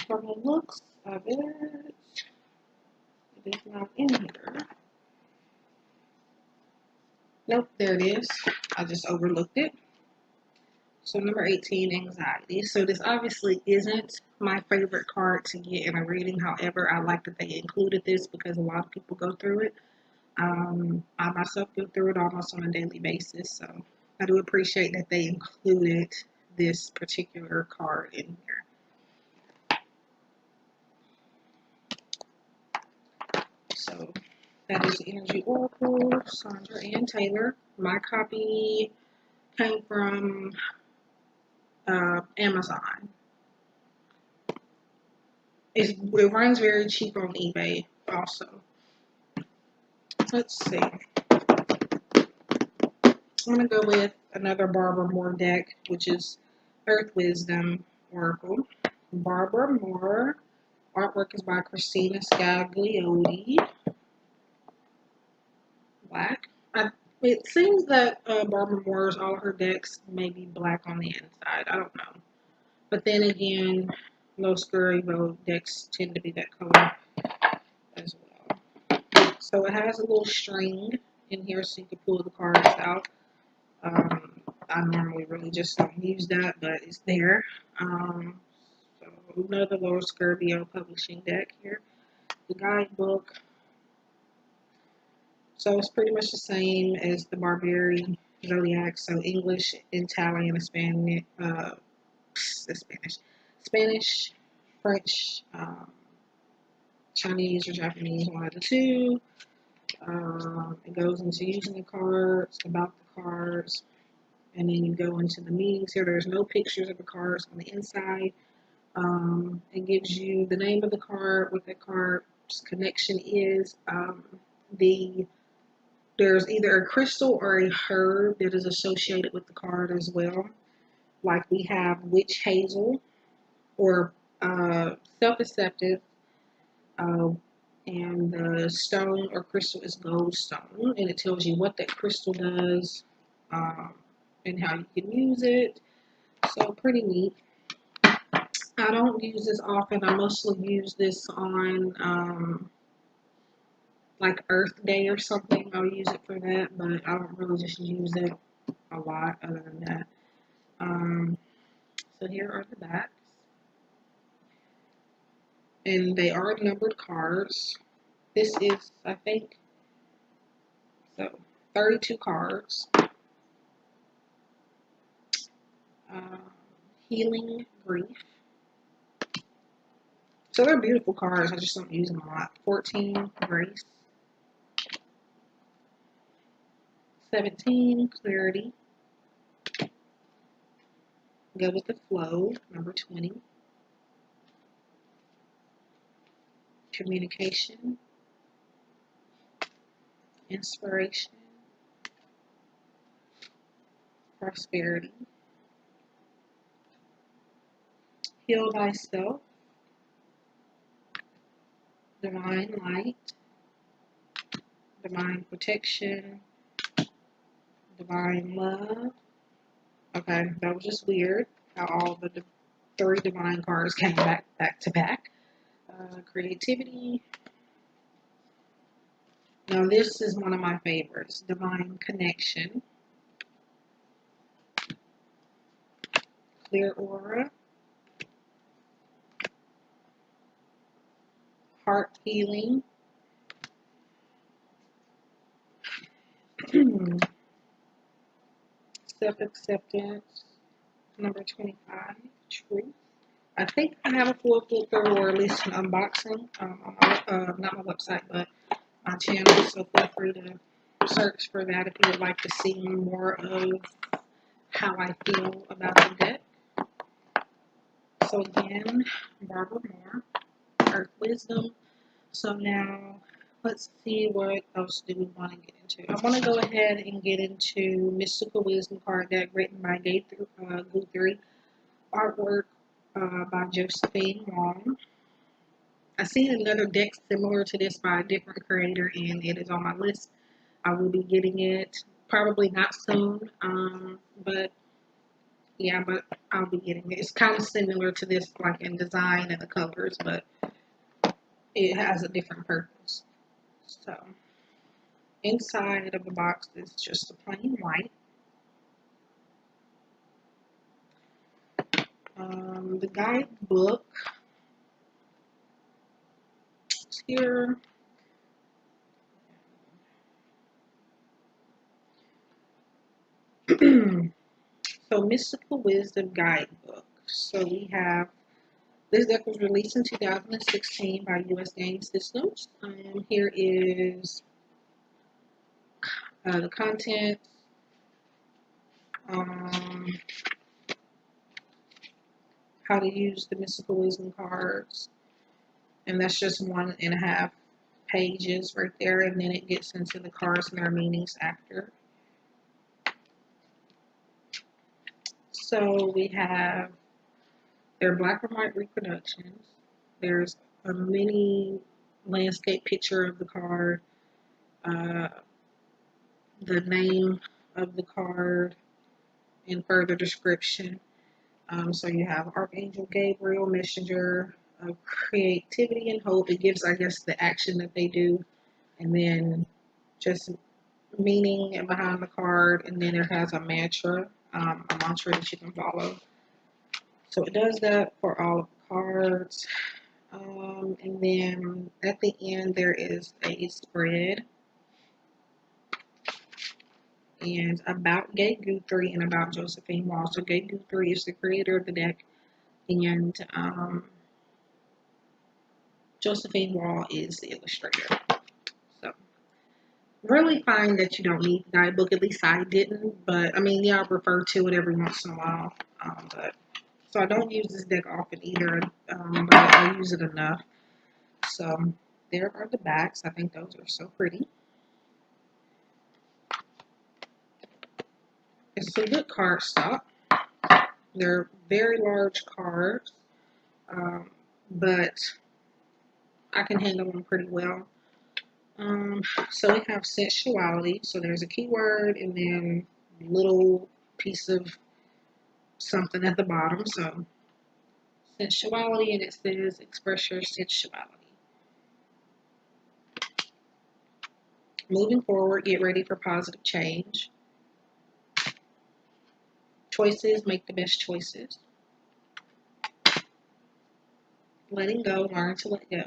S1: From the looks of it, it is not in here. Nope, there it is. I just overlooked it. So number 18, anxiety. So this obviously isn't my favorite card to get in a reading. However, I like that they included this because a lot of people go through it. I myself go through it almost on a daily basis. So I do appreciate that they included this particular card in here. So that is the Energy Oracle, Sandra Ann Taylor. My copy came from Amazon. It runs very cheap on eBay also. Let's see. I'm going to go with another Barbara Moore deck, which is Earth Wisdom Oracle. Barbara Moore. Artwork is by Christina Scagliotti. Black. It seems that Barbara Moore's, all of her decks may be black on the inside. I don't know. But then again, most Scurryville decks tend to be that color as well. So it has a little string in here so you can pull the cards out. I normally really just don't use that, but it's there. So another Lord Scurvio publishing deck here. The guidebook. So it's pretty much the same as the Barbary Zodiac. So English, Italian, Spanish, French, Chinese or Japanese, one of the two. It goes into using the cards, about the cards, and then you go into the meanings here. There's no pictures of the cards on the inside. It gives you the name of the card, what the card's connection is. There's either a crystal or a herb that is associated with the card as well. Like we have witch hazel or self-accepted, and the stone or crystal is gold stone, and it tells you what that crystal does and how you can use it. So pretty neat. I don't use this often. I mostly use this on like Earth Day or something. I'll use it for that, but I don't really just use it a lot other than that. So here are the backs. And they are numbered cards. This is, I think, so 32 cards. Healing Grief. So they're beautiful cards. I just don't use them a lot. 14, Grace. 17, Clarity. Go with the Flow, number 20. Communication. Inspiration. Prosperity. Heal Thyself. Divine Light. Divine Protection. Divine Love. Okay, that was just weird how all the three divine cards came back to back. Creativity. Now this is one of my favorites. Divine Connection. Clear Aura. Heart Healing. Self-acceptance. Number 25. Truth. I think I have a full flip-through or at least an unboxing on my, not my website, but my channel. So feel free to search for that if you would like to see more of how I feel about the deck. So again, Barbara Moore, Earth Wisdom. So now let's see what else do we want to get into. I want to go ahead and get into Mystical Wisdom card deck written by Guthrie. Artwork by Josephine Wong. I see another deck similar to this by a different creator, and it is on my list. I will be getting it probably not soon, but yeah, but I'll be getting it. It's kind of similar to this, like in design and the colors, but it has a different purpose. So inside of the box is just a plain white. The guidebook is here. So, Mystical Wisdom Guidebook. So we have, this deck was released in 2016 by US Game Systems. Here is the contents, um, how to use the Mystical Wisdom cards, and that's just 1.5 pages right there, and then it gets into the cards and their meanings after. So we have their black and white reproductions. There's a mini landscape picture of the card, uh, the name of the card, and further description. So you have Archangel Gabriel, messenger of creativity and hope. It gives, I guess, the action that they do, and then just meaning behind the card, and then it has a mantra that you can follow. So it does that for all of the cards. And then at the end, there is a spread and about Gabe Guthrie and about Josephine Wall. So Gabe Guthrie is the creator of the deck, and Josephine Wall is the illustrator. So really find that you don't need the guidebook. At least I didn't, but I mean, yeah, I refer to it every once in a while. But so I don't use this deck often either, but I use it enough. So there are the backs. I think those are so pretty. It's a good card stock. They're very large cards, but I can handle them pretty well. So we have sensuality. So there's a keyword and then a little piece of something at the bottom. So sensuality, and it says express your sensuality. Moving forward, get ready for positive change. Choices, make the best choices. Letting go, learn to let go.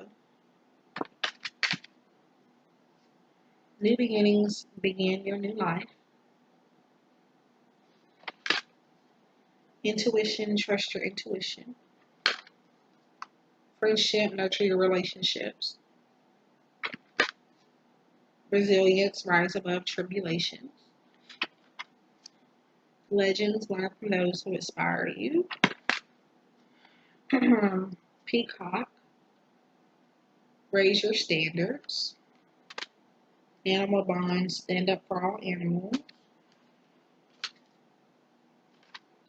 S1: New beginnings, begin your new life. Intuition, trust your intuition. Friendship, nurture your relationships. Resilience, rise above tribulations. Legends, learn from those who inspire you. Peacock, raise your standards. Animal bonds, stand up for all animals.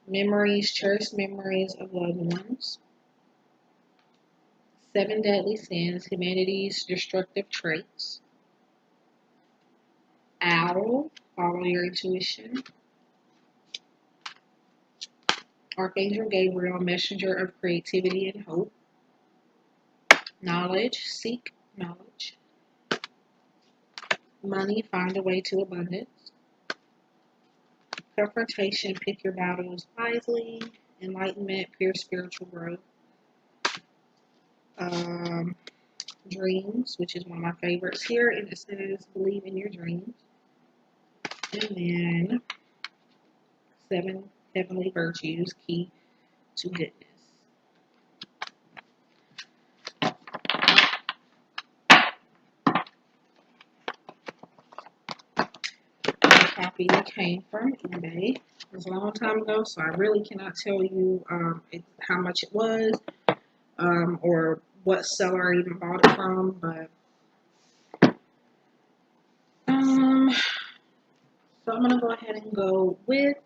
S1: Memories, cherish memories of loved ones. 7 deadly sins, humanity's destructive traits. Owl, follow your intuition. Archangel Gabriel, messenger of creativity and hope. Knowledge, seek knowledge. Money, find a way to abundance. Confrontation, pick your battles wisely. Enlightenment, pure spiritual growth. Dreams, which is one of my favorites here, and it says believe in your dreams. And then 7 heavenly virtues, key to goodness. The copy came from eBay. It was a long time ago, so I really cannot tell you how much it was or what seller I even bought it from, but so I'm going to go ahead and go with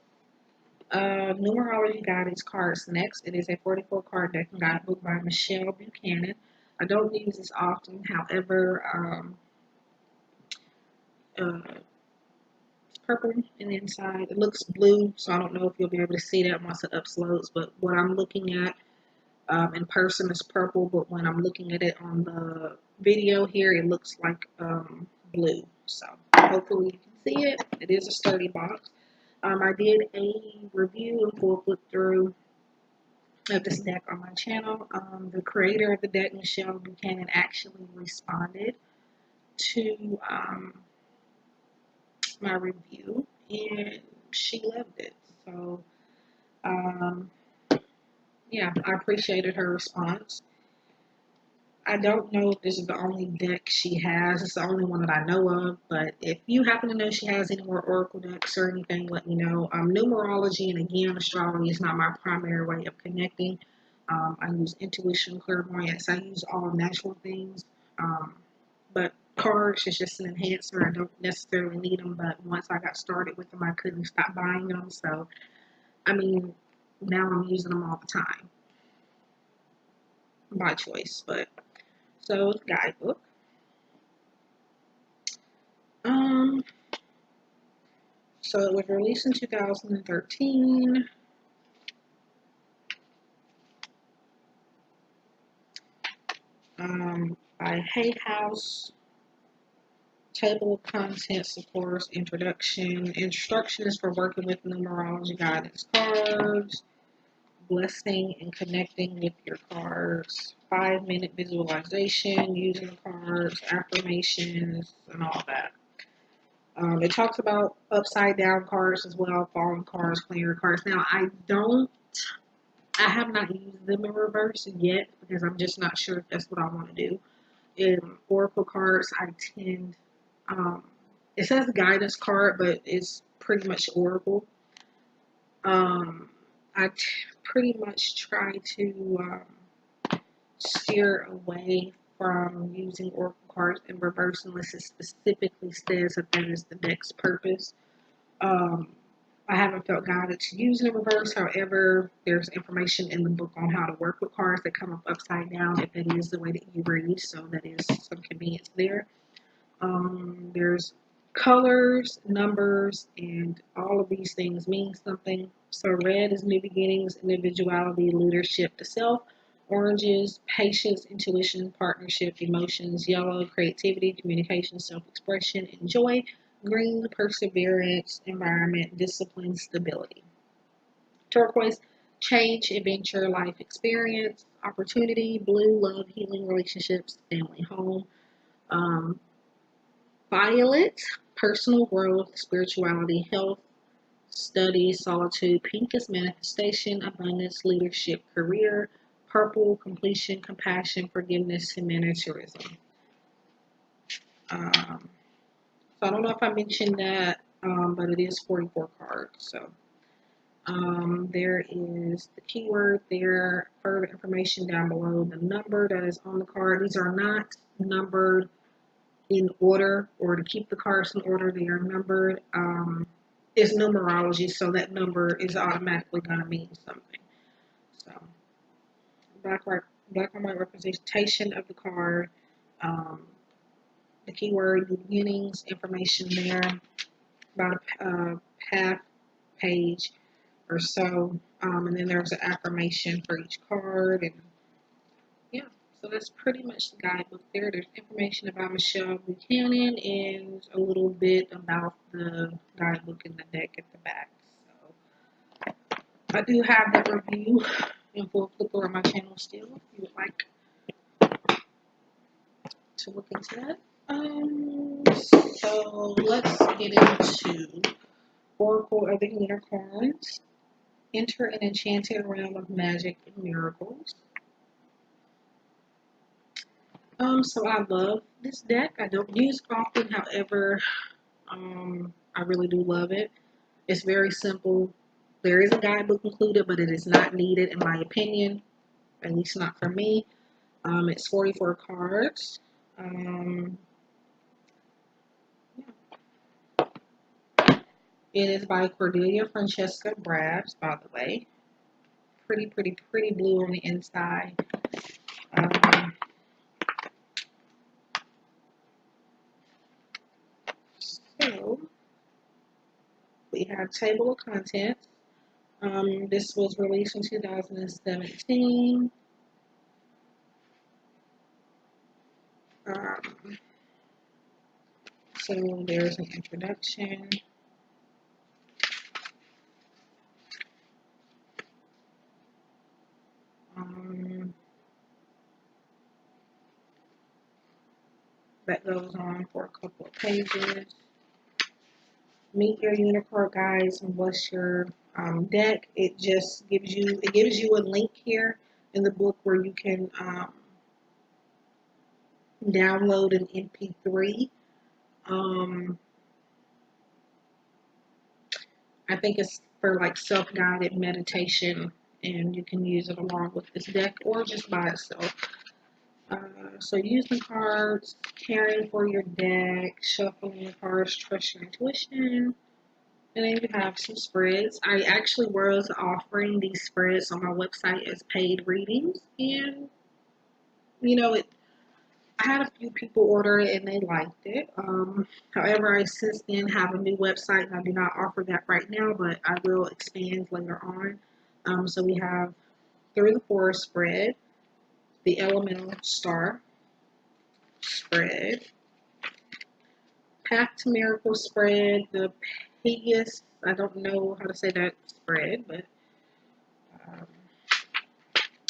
S1: Numerology Guidance Cards next. It is a 44 card deck and guidebook by Michelle Buchanan. I don't use this often, however, it's purple in the inside. It looks blue, so I don't know if you'll be able to see that once it uploads, but what I'm looking at in person is purple, but when I'm looking at it on the video here, it looks like blue. So hopefully you can see it. It is a sturdy box. I did a review and full flip through of this deck on my channel. The creator of the deck, Michelle Buchanan, actually responded to my review, and she loved it. So, um, yeah, I appreciated her response. I don't know if this is the only deck she has. It's the only one that I know of. But if you happen to know she has any more Oracle decks or anything, let me know. Numerology and again, astrology is not my primary way of connecting. I use intuition, clairvoyance. I use all natural things. But cards is just an enhancer. I don't necessarily need them. But once I got started with them, I couldn't stop buying them. So, I mean, now I'm using them all the time by choice. But so, guidebook. Um, So it was released in 2013. By Hay House. Table of contents, of course, introduction, instructions for working with numerology guidance cards, blessing and connecting with your cards, 5-minute visualization using the cards, affirmations, and all that. It talks about upside down cards as well, fallen cards, clear cards. Now, I have not used them in reverse yet because I'm just not sure if that's what I want to do. In Oracle cards, I tend, um, it says guidance card, but it's pretty much Oracle. I pretty much try to steer away from using Oracle cards in reverse unless it specifically says that that is the deck's purpose. Um, I haven't felt guided to use it in reverse. However, there's information in the book on how to work with cards that come up upside down if that is the way that you read. So that is some convenience there. There's colors, numbers, and all of these things mean something. So red is new beginnings, individuality, leadership, the self. Orange is patience, intuition, partnership, emotions. Yellow, creativity, communication, self-expression, and joy. Green, perseverance, environment, discipline, stability. Turquoise, change, adventure, life experience, opportunity. Blue, love, healing, relationships, family, home. Um, Violet, personal growth, spirituality, health, study, solitude. Pink is manifestation, abundance, leadership, career. Purple, completion, compassion, forgiveness, humanitarianism. So I don't know if I mentioned that, but it is 44 cards. So there is the keyword there, further information down below, the number that is on the card. These are not numbered in order or to keep the cards in order. They are numbered. It's numerology, so that number is automatically going to mean something. So black and white representation of the card. Um, the keyword, the beginnings, information there, about a half page or so. And then there's an affirmation for each card. And yeah, so that's pretty much the guidebook there. There's information about Michelle Buchanan and a little bit about the guidebook in the deck at the back. So I do have that review in full clipper on my channel still if you would like to look into that. So let's get into Oracle of the Unicorns. Enter an enchanted realm of magic and miracles. So I love this deck. I don't use it often, however, I really do love it. It's very simple. There is a guidebook included, but it is not needed in my opinion, at least not for me. It's 44 cards. It is by Cordelia Francesca Brabbs, by the way. Pretty, pretty, pretty blue on the inside. So, we have table of contents. This was released in 2017. So there's an introduction. that goes on for a couple of pages. Meet your unicorn, guys, and what's your deck. It just gives you a link here in the book where you can download an MP3. I think it's for like self-guided meditation, and you can use it along with this deck or just by itself. So use the cards, caring for your deck, shuffling your cards, trust your intuition, and then you have some spreads. I actually was offering these spreads on my website as paid readings, and you know I had a few people order it and they liked it. However, I since then have a new website and I do not offer that right now, but I will expand later on. So we have Through the Forest spread, the Elemental Star spread, Path to Miracle spread, the Pegasus, I don't know how to say that spread, but um,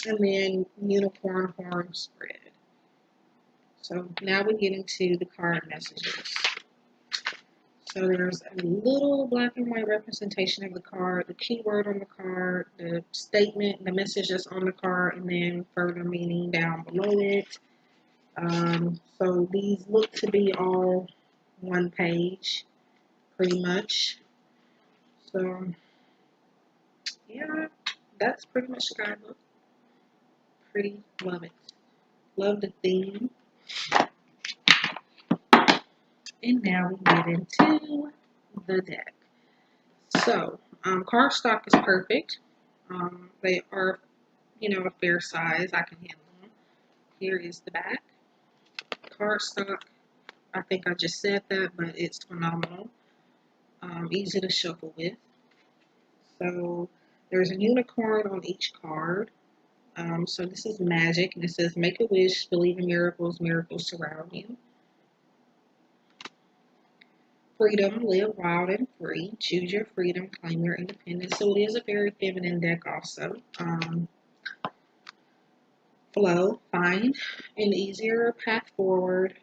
S1: and then Unicorn Horn spread. So now we get into the card messages. So there's a little black and white representation of the card, the keyword on the card, the statement, the message that's on the card, and then further meaning down below it. So these look to be all one page, pretty much. So yeah, that's pretty much the guidebook. Pretty, love it. Love the theme. And now we get into the deck. So, cardstock is perfect. They are, a fair size. I can handle them. Here is the back. Cardstock, I think I just said that, but it's phenomenal. Easy to shuffle with. So, there's a unicorn on each card. So this is magic, and it says, make a wish, believe in miracles, miracles surround you. Freedom, live wild and free. Choose your freedom, claim your independence. So it is a very feminine deck also. Flow, find an easier path forward.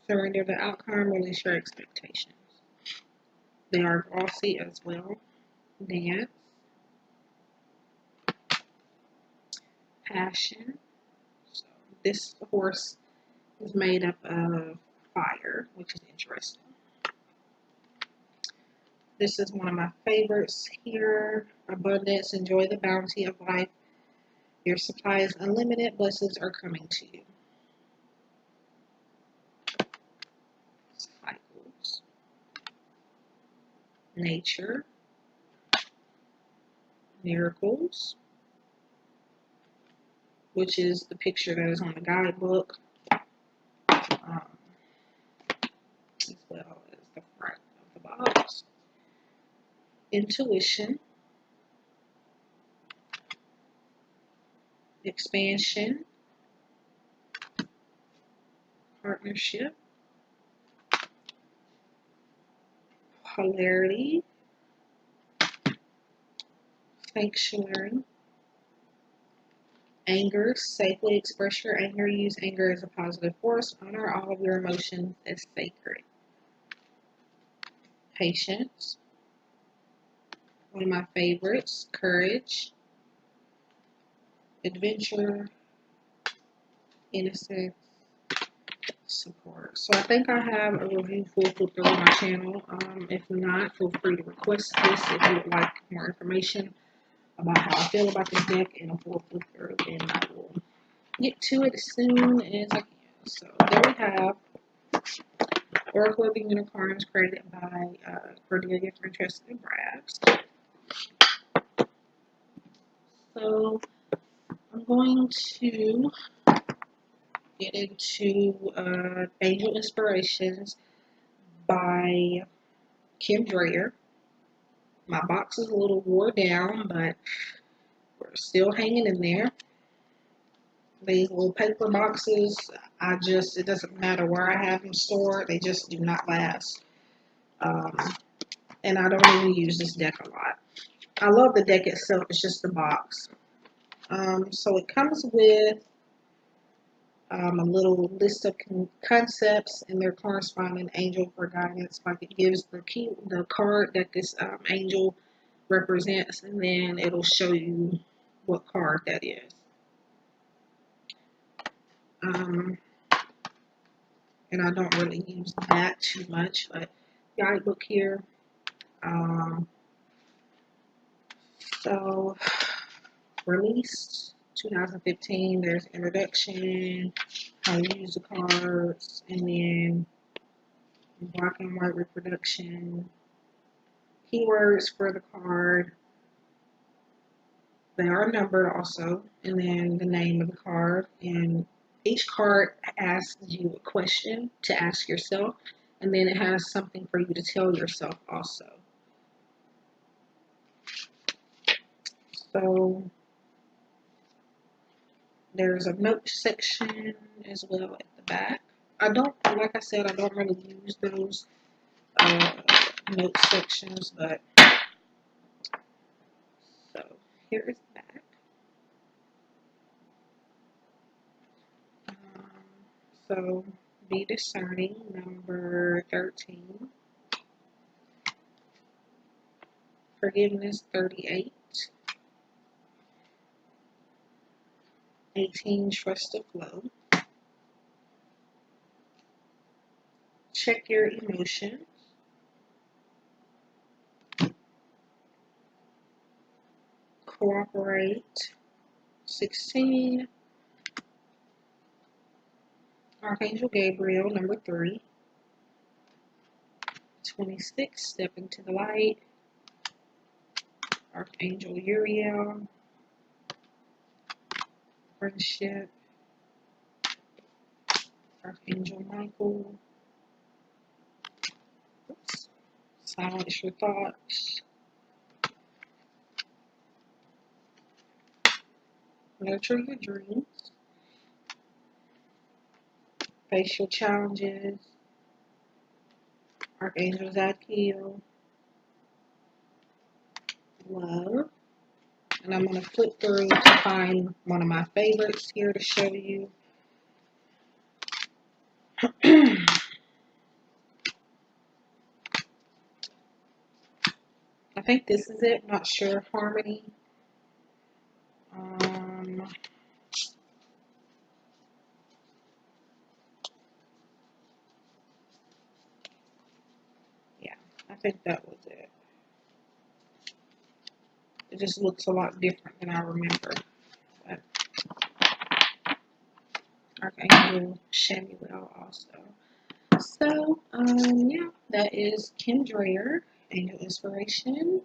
S1: Surrender the outcome, release your expectations. They are glossy as well. Dance. Passion. So this horse is made up of fire, which is interesting. This is one of my favorites here. Abundance, enjoy the bounty of life. Your supply is unlimited. Blessings are coming to you. Cycles. Nature. Miracles, which is the picture that is on the guidebook, as well as the front of the box. Intuition. Expansion. Partnership. Polarity. Sanctuary. Anger. Safely express your anger. Use anger as a positive force. Honor all of your emotions as sacred. Patience. One of my favorites. Courage. Adventure. Innocence. Support. So I think I have a review full flip through on my channel. If not, feel free to request this if you would like more information about how I feel about this deck and a full flip through, and I will get to it as soon as I can. So there we have Oracle of the Unicorns, created by Cordelia Francesca Brabbs. So I'm going to get into Angel Inspirations by Kim Dreyer. My box is a little wore down, but we're still hanging in there. These little paper boxes, it doesn't matter where I have them stored, they just do not last. And I don't even use this deck a lot. I love the deck itself, it's just the box. So it comes with a little list of concepts and their corresponding angel for guidance. Like it gives the card that this angel represents, and then it'll show you what card that is. And I don't really use that too much, but guidebook here. So released 2015. There's introduction, how you use the cards, and then black and white reproduction, keywords for the card. They are numbered also, and then the name of the card. And each card asks you a question to ask yourself, and then it has something for you to tell yourself also. So there's a note section as well at the back. Like I said, I don't really use those note sections, but so here is the back. So be discerning, number 13. Forgiveness, 38. 18, trust the flow. Check your emotions. Cooperate, 16. Archangel Gabriel, number 3. 26, step into the light. Archangel Uriel, friendship. Archangel Michael. Oops. Silence your thoughts. Nurture your dreams. Face your challenges. Archangel Zadkiel. Love. And I'm going to flip through to find one of my favorites here to show you. I think this is it. Not sure. Harmony. Yeah, I think that was it. It just looks a lot different than I remember. But Archangel Shamuel also. So, yeah, that is Kim Dreyer, Angel Inspiration.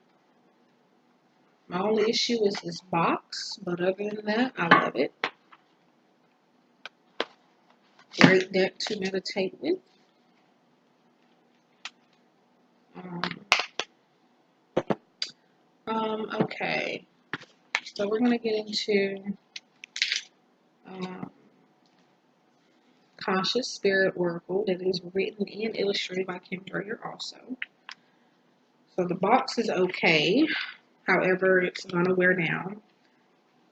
S1: My only issue is this box, but other than that, I love it. Great deck to meditate with. Okay, so we're going to get into Conscious Spirit Oracle that is written and illustrated by Kim Dreyer also. So the box is okay, however, it's going to wear down.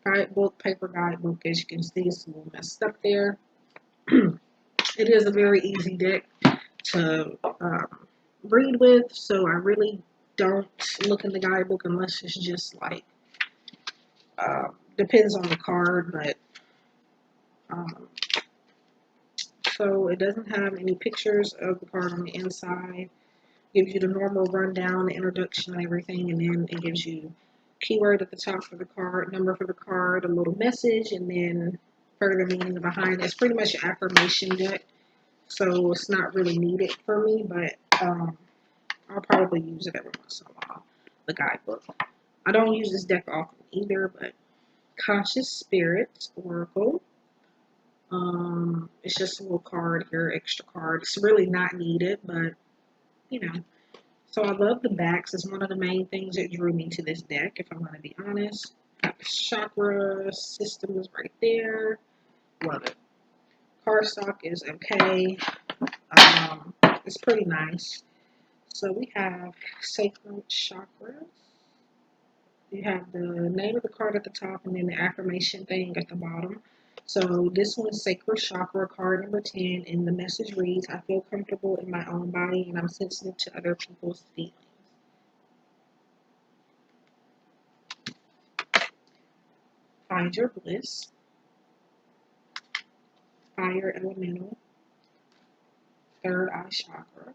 S1: Guidebook, paper guidebook, as you can see, it's a little messed up there. It is a very easy deck to read with, so I really don't look in the guidebook unless it's just like, depends on the card, but so it doesn't have any pictures of the card on the inside. Gives you the normal rundown, the introduction and everything, and then it gives you keyword at the top for the card, number for the card, a little message, and then further meaning behind it. It's pretty much an affirmation deck, so it's not really needed for me, but I'll probably use it every once in a while, the guidebook. I don't use this deck often either, but Conscious Spirit Oracle. It's just a little card here, extra card. It's really not needed, but you know. So I love the backs. It's one of the main things that drew me to this deck, if I'm going to be honest. Got the chakra systems right there. Love it. Cardstock is okay. It's pretty nice. So we have Sacred Chakras. You have the name of the card at the top and then the affirmation thing at the bottom. So this one is Sacred Chakra, card number 10, and the message reads, I feel comfortable in my own body and I'm sensitive to other people's feelings. Find your bliss. Fire elemental. Third eye chakra.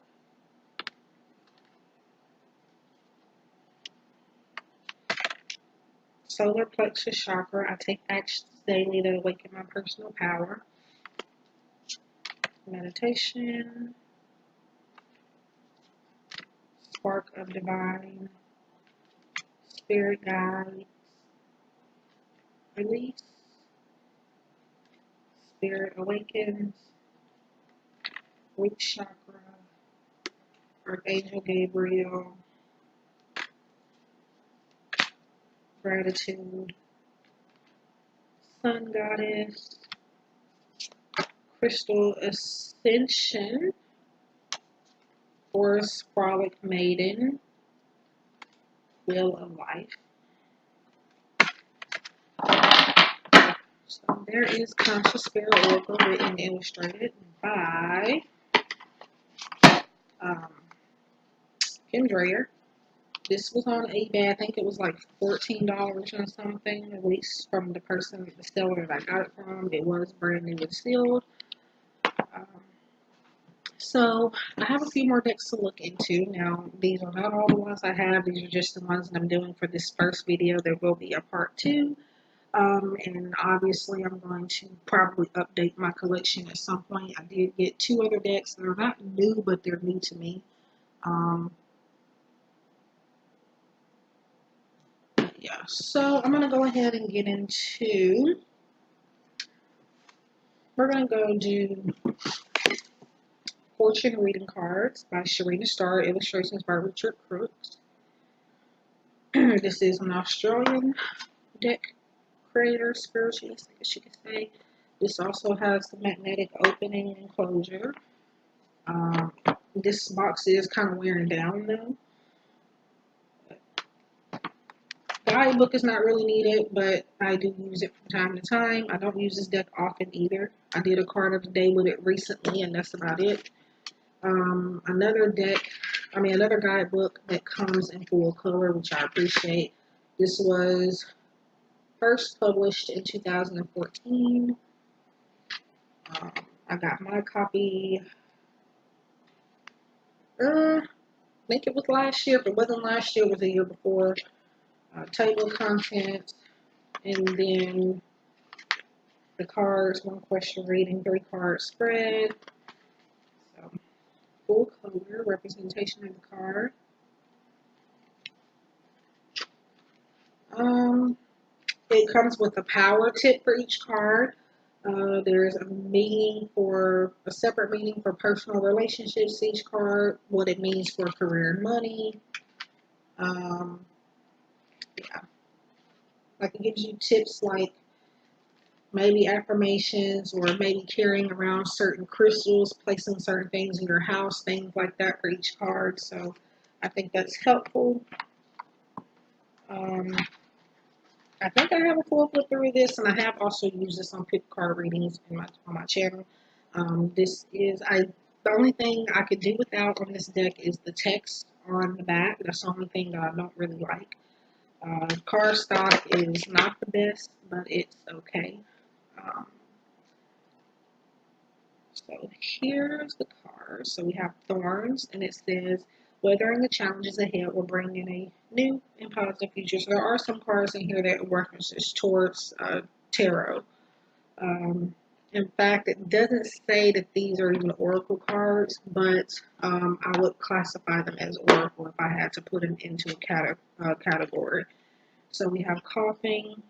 S1: Solar plexus chakra. I take actions daily that awaken my personal power. Meditation. Spark of divine. Spirit guides. Release. Spirit awakens. Root chakra. Archangel Gabriel. Gratitude. Sun goddess. Crystal ascension. Forest frolic maiden. Wheel of life. So there is Conscious Spirit Oracle, written and illustrated by Kim Dreyer. This was on eBay. I think it was like $14 or something, at least from the seller that I got it from. It was brand new and sealed. So I have a few more decks to look into. Now, these are not all the ones I have. These are just the ones that I'm doing for this first video. There will be a part 2. And obviously I'm going to probably update my collection at some point. I did get 2 other decks that are not new, but they're new to me. Yeah, so I'm going to go ahead and get into, we're going to go do Fortune Reading Cards by Sharina Starr, illustrations by Richard Crooks. This is an Australian deck creator, spiritualist, I guess you could say. This also has the magnetic opening and closure. This box is kind of wearing down though. Guidebook is not really needed, but I do use it from time to time. I don't use this deck often either. I did a card of the day with it recently, and that's about it. Another guidebook that comes in full color, which I appreciate. This was first published in 2014. I got my copy. I think it was last year. If it wasn't last year, it was the year before. Table of contents, and then the cards, 1 question reading, 3 card spread. So, full color representation of the card. It comes with a power tip for each card. There's a separate meaning for personal relationships, each card, what it means for career and money. Yeah. Like it gives you tips like maybe affirmations or maybe carrying around certain crystals, placing certain things in your house, things like that for each card. So I think that's helpful. I think I have a full flip through this, and I have also used this on pick card readings on my channel. The only thing I could do without on this deck is the text on the back. That's the only thing that I don't really like. Card stock is not the best, but it's okay. So here's the card. So we have Thorns, and it says, weathering the challenges ahead will bring in a new and positive future. So there are some cards in here that references towards tarot. In fact, it doesn't say that these are even oracle cards, but I would classify them as oracle if I had to put them into a category. So we have coffin.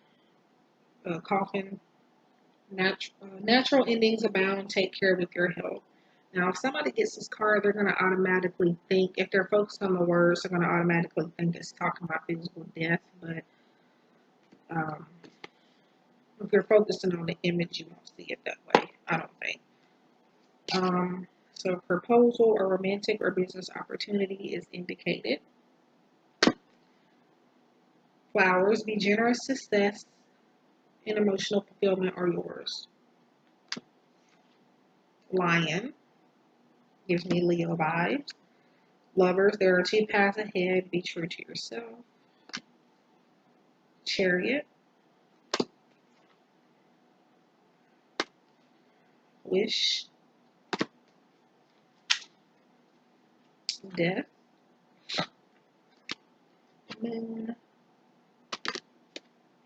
S1: Natural endings abound. Take care with your health. Now, if somebody gets this card, they're going to automatically think, if they're focused on the words, they're going to automatically think it's talking about physical death. But if you're focusing on the image, you won't see it that way, I don't think. So, proposal or romantic or business opportunity is indicated. Flowers, be generous, success, and emotional fulfillment are yours. Lion. Gives me Leo vibes. Lovers, there are two paths ahead. Be true to yourself. Chariot. Wish. Death. Moon.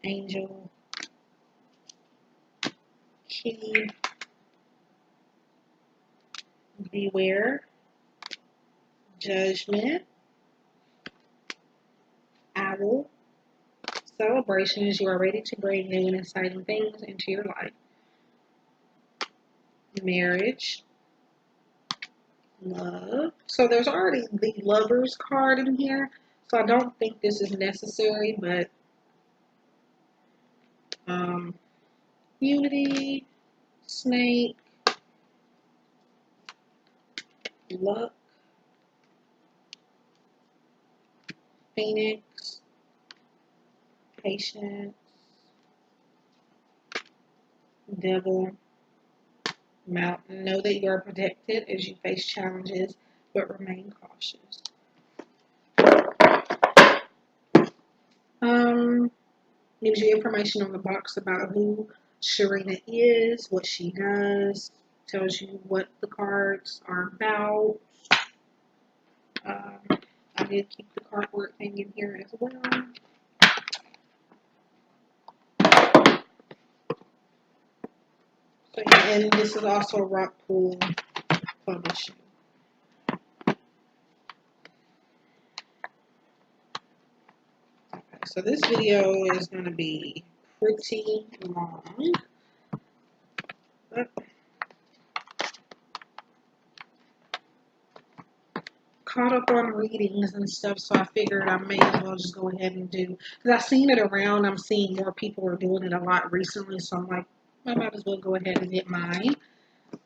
S1: Angel. Key. Beware. Judgment. Owl. Celebrations. You are ready to bring new and exciting things into your life. Marriage. Love. So there's already the Lovers card in here. So I don't think this is necessary, but Unity, Snake, Luck, Phoenix, Patience, Devil, Mountain. Know that you are protected as you face challenges, but remain cautious. Gives you information on the box about who Sharina is, what she does, tells you what the cards are about. I did keep the cardboard thing in here as well. So, and this is also Rockpool Publishing. Okay, so this video is going to be pretty long. But caught up on readings and stuff, so I figured I may as well just go ahead and do, because I've seen it around. I'm seeing more people are doing it a lot recently, so I'm like, I might as well go ahead and get mine,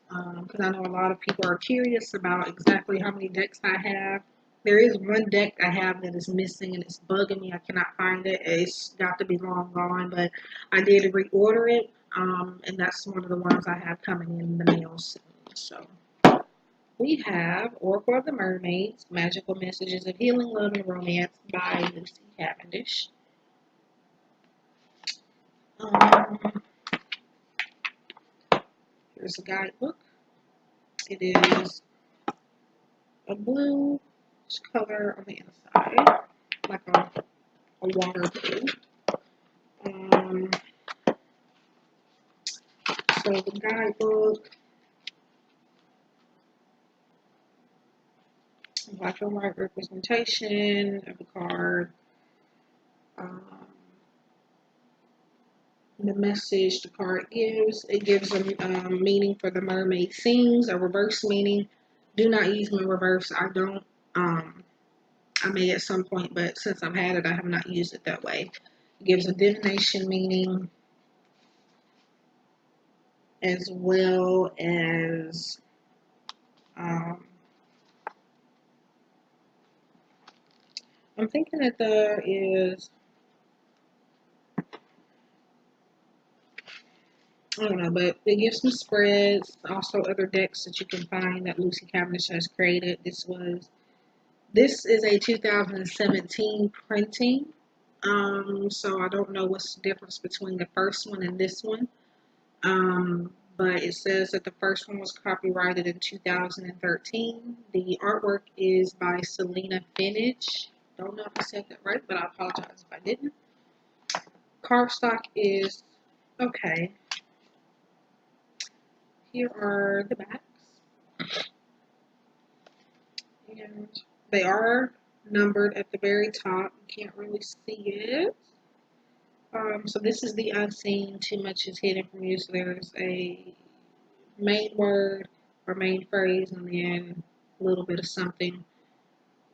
S1: because I know a lot of people are curious about exactly how many decks I have. There is one deck I have that is missing and it's bugging me. I cannot find it. It's got to be long gone, but I did reorder it, and that's one of the ones I have coming in the mail soon. So we have Oracle of the Mermaids, Magical Messages of Healing, Love, and Romance by Lucy Cavendish. Here's a guidebook. It is a blue color on the inside, like a water blue. So the guidebook, black and white representation of the card. The message the card gives, it gives a meaning for the mermaid sings, a reverse meaning. Do not use them in reverse. I don't, I may at some point, but since I've had it, I have not used it that way. It gives a divination meaning, as well as I'm thinking that there is, I don't know, but it gives some spreads, also other decks that you can find that Lucy Cavendish has created. This is a 2017 printing, so I don't know what's the difference between the first one and this one. But it says that the first one was copyrighted in 2013. The artwork is by Selena Finich. Don't know if I said that right, but I apologize if I didn't. Cardstock is okay. Here are the backs. And they are numbered at the very top. You can't really see it. So this is the unseen. Too much is hidden from you. So there's a main word or main phrase, and then a little bit of something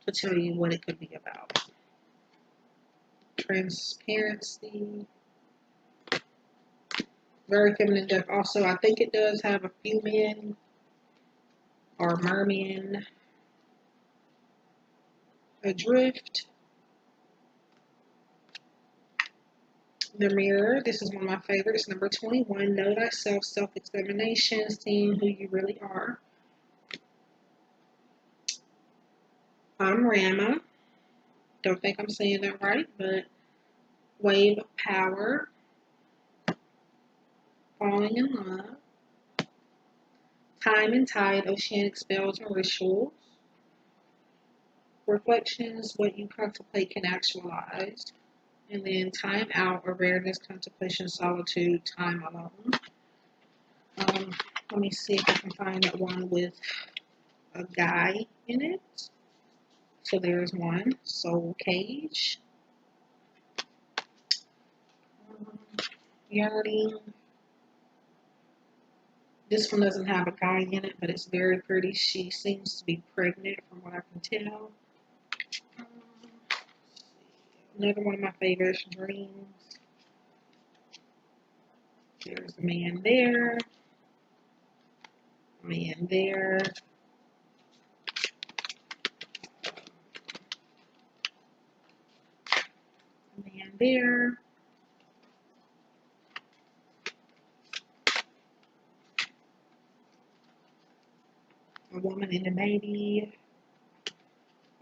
S1: to tell you what it could be about. Transparency. Very feminine deck. Also, I think it does have a few men or mermen adrift. The Mirror. This is one of my favorites. Number 21. Know thyself. Self-examination. Seeing who you really are. I'm Rama. Don't think I'm saying that right, but Wave of Power. Falling in Love. Time and Tide. Oceanic Spells and Rituals. Reflections. What you contemplate can actualize. And then Time Out. Awareness, contemplation, solitude, time alone. Let me see if I can find that one with a guy in it. So there's one. Soul Cage. Yearning. This one doesn't have a guy in it, but it's very pretty. She seems to be pregnant from what I can tell. Another one of my favorites, Dreams. There's a man there. A man there. A man there. A woman and a baby.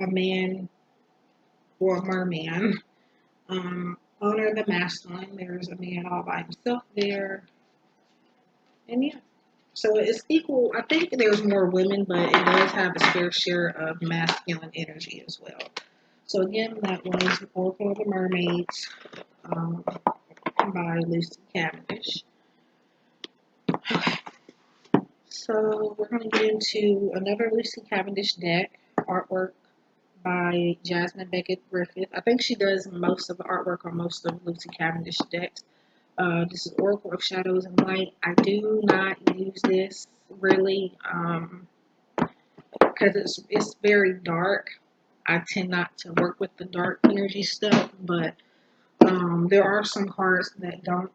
S1: A man or a merman. Honor the masculine. There's a man all by himself there. And yeah. So it's equal. I think there's more women, but it does have a fair share of masculine energy as well. So again, that was Oracle of the Mermaids by Lucy Cavendish. Okay. So we're going to get into another Lucy Cavendish deck, artwork by Jasmine Beckett Griffith. I think she does most of the artwork on most of Lucy Cavendish decks. This is Oracle of Shadows and Light. I do not use this really because it's very dark. I tend not to work with the dark energy stuff, but there are some cards that don't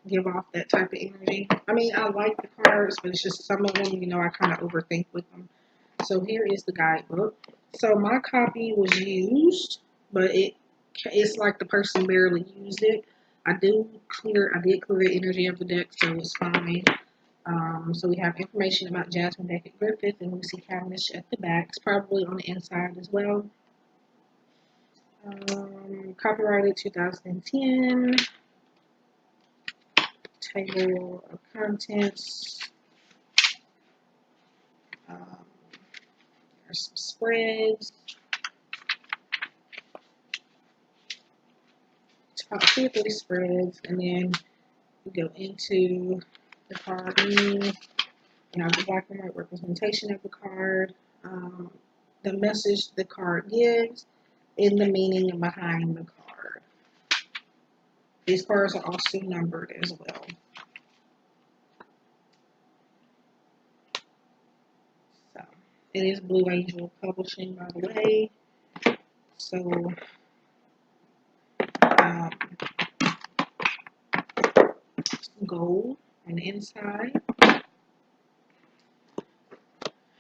S1: give off that type of energy. I mean, I like the cards, but it's just some of them, I kind of overthink with them. So here is the guidebook. So my copy was used, but it's like the person barely used it. I did clear the energy of the deck, so it's fine. So we have information about Jasmine Beckett Griffith and Lucy Cavendish at the back. It's probably on the inside as well. Copyrighted 2010. Table of contents. There's some spreads. It's about 2 or 3 spreads, and then we go into the card meaning. The black and white representation of the card, the message the card gives, and the meaning behind the card. These cards are also numbered as well. So, it is Blue Angel Publishing, by the way. So, gold on the inside.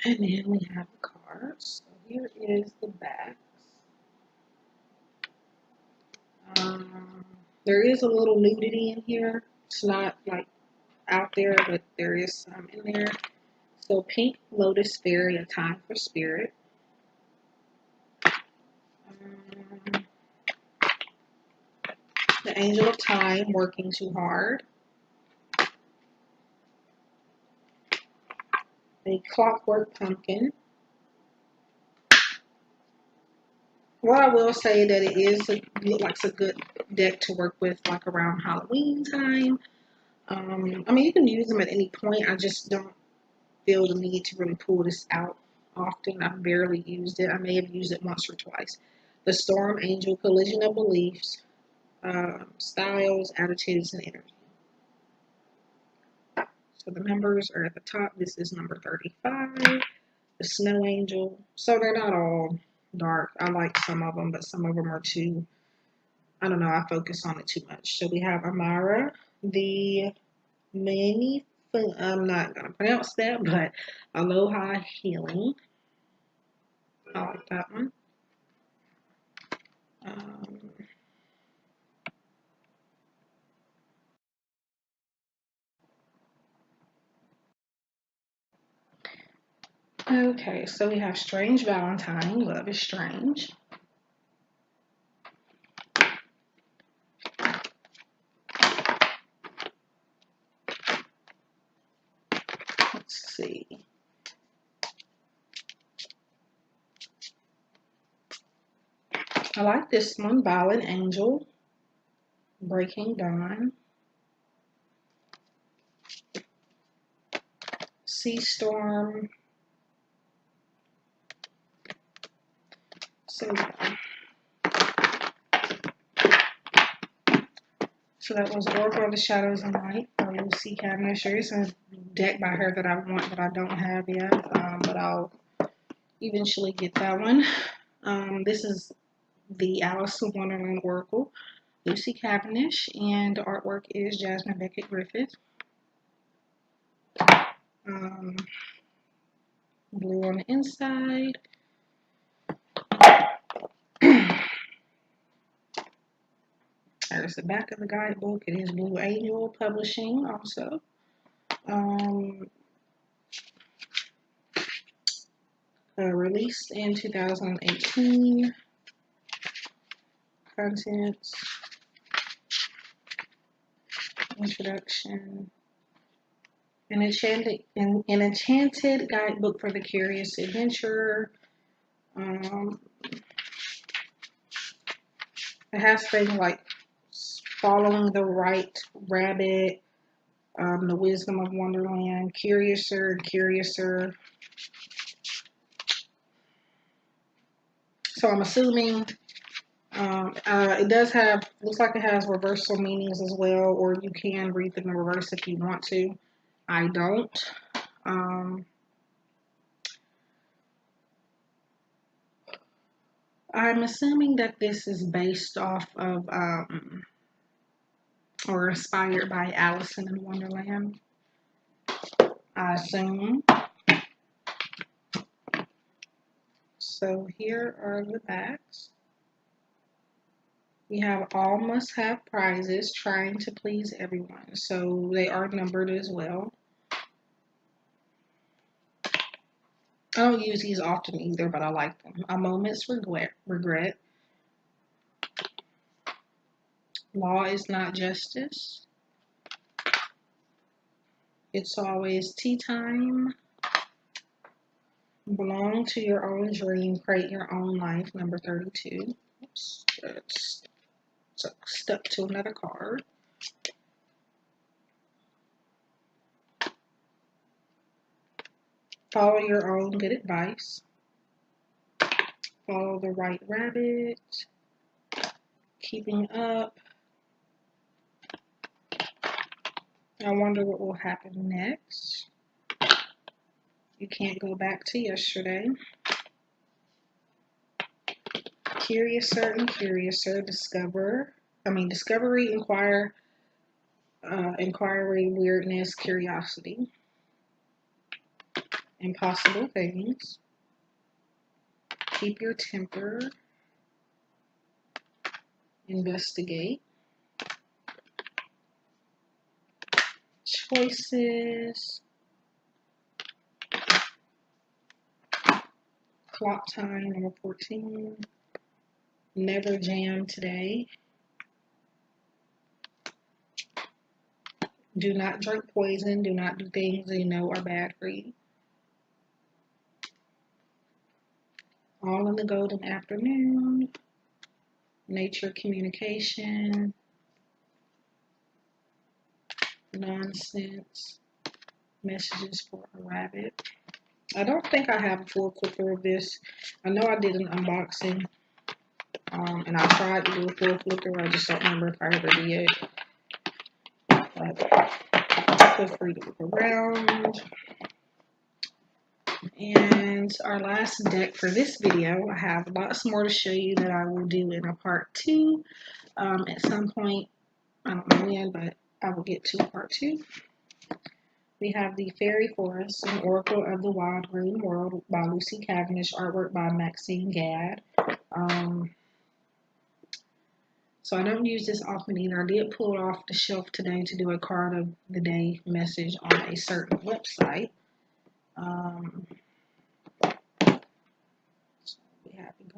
S1: And then we have the cards. So here is the backs. There is a little nudity in here. It's not like out there, but there is some in there. So Pink Lotus Fairy, A Time for Spirit. The Angel of Time, Working Too Hard. A Clockwork Pumpkin. Well, I will say that it is looks like a good deck to work with, like around Halloween time. I mean, you can use them at any point. I just don't feel the need to really pull this out often. I've barely used it. I may have used it once or twice. The Storm Angel, Collision of Beliefs, Styles, Attitudes, and Energy. So the numbers are at the top. This is number 35. The Snow Angel. So they're not all dark. I like some of them, but some of them are too, I don't know, I focus on it too much. So we have Amara, the Many, I'm not going to pronounce that, but Aloha Healing. I like that one. Okay, so we have Strange Valentine, Love is Strange. Let's see. I like this one, Violent Angel, Breaking Dawn. Sea Storm. So that was Oracle of the Shadows and Light by Lucy Cavendish. There's a deck by her that I want that I don't have yet, but I'll eventually get that one. This is the Alice in Wonderland Oracle, Lucy Cavendish, and the artwork is Jasmine Beckett Griffith. Blue on the inside. There's the back of the guidebook. It is Blue Angel Publishing also. Released in 2018. Contents. Introduction. An enchanted guidebook for the curious adventurer. It has things like Following the Right Rabbit, The Wisdom of Wonderland, Curiouser and Curiouser. So I'm assuming it does have, looks like it has reversal meanings as well, or you can read them in reverse if you want to. I don't. I'm assuming that this is based off of or inspired by Alice in Wonderland. I assume. So here are the backs. We have all must-have prizes, trying to please everyone. So they are numbered as well. I don't use these often either, but I like them. A Moment's Regret. Law is Not Justice. It's Always Tea Time. Belong to Your Own Dream, Create Your Own Life, number 32. Oops, it's stuck to another card. Follow Your Own Good Advice. Follow the Right Rabbit. Keeping Up. I wonder what will happen next. You Can't Go Back to Yesterday. Curiouser and Curiouser. Discovery, Inquiry, Weirdness, Curiosity. Impossible Things. Keep Your Temper. Investigate. Choices. Clock Time, number 14. Never Jam Today. Do not drink poison. Do not do things you know are bad for you. All in the Golden Afternoon. Nature Communication. Nonsense. Messages for a Rabbit. I don't think I have a full flipper of this. I know I did an unboxing, and I tried to do a full flipper. I just don't remember if I ever did. But feel free to look around. And our last deck for this video, I have lots more to show you that I will do in a part 2 at some point. I don't know when, but I will get to part 2. We have the Fairy Forest, an Oracle of the Wild Green World by Lucy Cavendish, artwork by Maxine Gadd. So I don't use this often either. I did pull it off the shelf today to do a card of the day message on a certain website.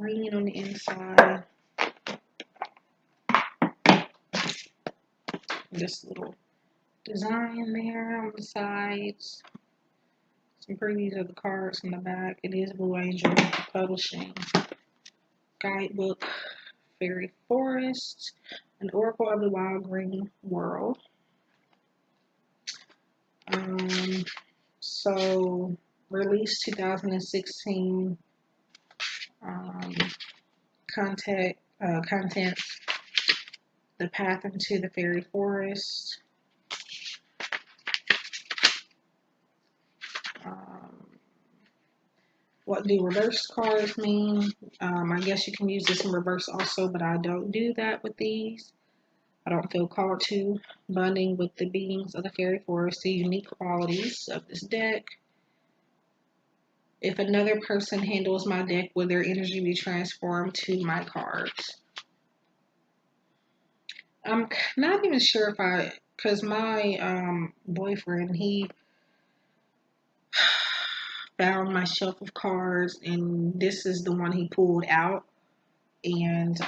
S1: green on the inside. This little design there on the sides. Some previews of the cards in the back. It is Blue Angel Publishing Guidebook, Fairy Forest, an Oracle of the Wild Green World. So released 2016. Contents: The Path into the Fairy Forest. What do reverse cards mean? I guess you can use this in reverse also, but I don't do that with these. I don't feel called to. Bonding with the beings of the fairy forest, the unique qualities of this deck. If another person handles my deck, will their energy be transformed to my cards? I'm not even sure if because my boyfriend, he found my shelf of cards, and this is the one he pulled out. And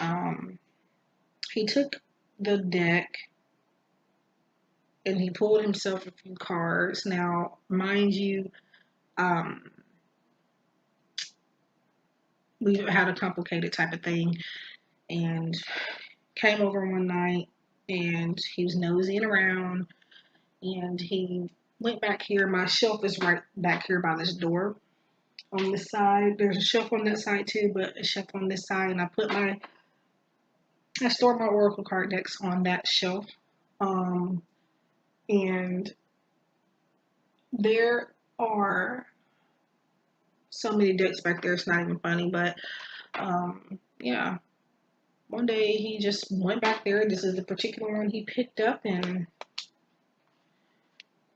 S1: he took the deck and he pulled himself a few cards. Now, mind you, we had a complicated type of thing, and came over one night, and he was nosying around, and he went back here. My shelf is right back here by this door. On this side, there's a shelf on that side too, but a shelf on this side, and I store my Oracle card decks on that shelf. And there are so many decks back there, it's not even funny, but yeah. One day he just went back there. This is the particular one he picked up and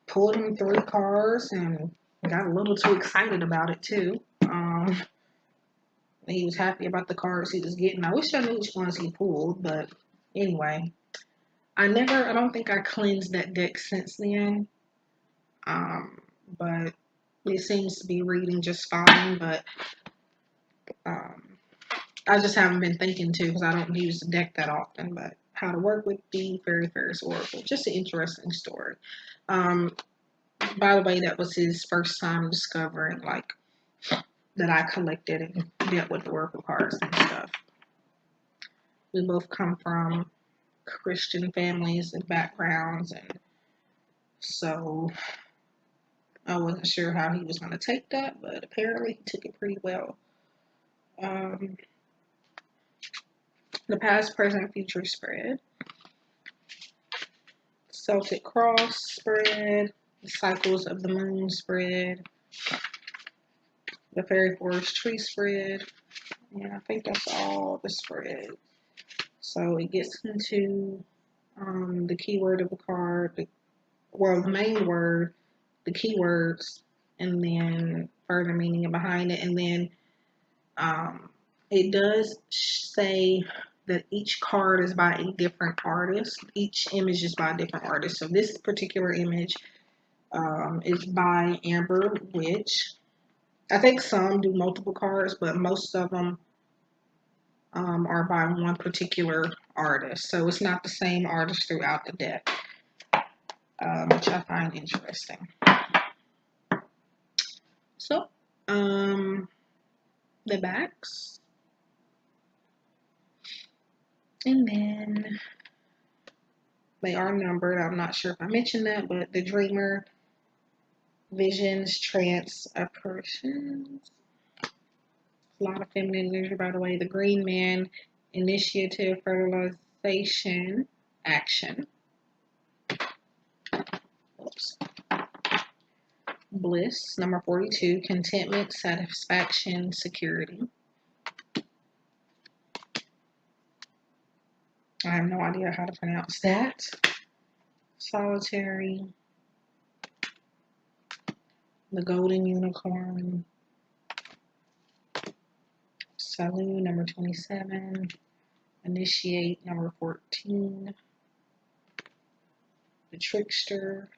S1: pulled him 3 cards and got a little too excited about it too. He was happy about the cards he was getting. I wish I knew which ones he pulled, but anyway. I don't think I cleansed that deck since then. But it seems to be reading just fine, but I just haven't been thinking to because I don't use the deck that often. But how to work with the Fairy Fairies Oracle. Just an interesting story. By the way, that was his first time discovering that I collected and dealt with the Oracle cards and stuff. We both come from Christian families and backgrounds, and so I wasn't sure how he was going to take that, but apparently he took it pretty well. The past, present, future spread. Celtic Cross spread. The Cycles of the Moon spread. The Fairy Forest Tree spread. And I think that's all the spread. So it gets into the keyword of the card, the main word, the keywords, and then further meaning behind it. And then it does say that each card is by a different artist. Each image is by a different artist. So this particular image is by Amber Witch. I think some do multiple cards, but most of them are by one particular artist. So it's not the same artist throughout the deck, which I find interesting. So, the backs. And then they are numbered. I'm not sure if I mentioned that, but the Dreamer, Visions, Trance, Apparitions. A lot of feminine energy, by the way. The Green Man, Initiative, Fertilization, Action. Oops. Bliss, number 42, Contentment, Satisfaction, Security. I have no idea how to pronounce that. Solitary, the Golden Unicorn, Saloon, number 27, Initiate, number 14, the Trickster,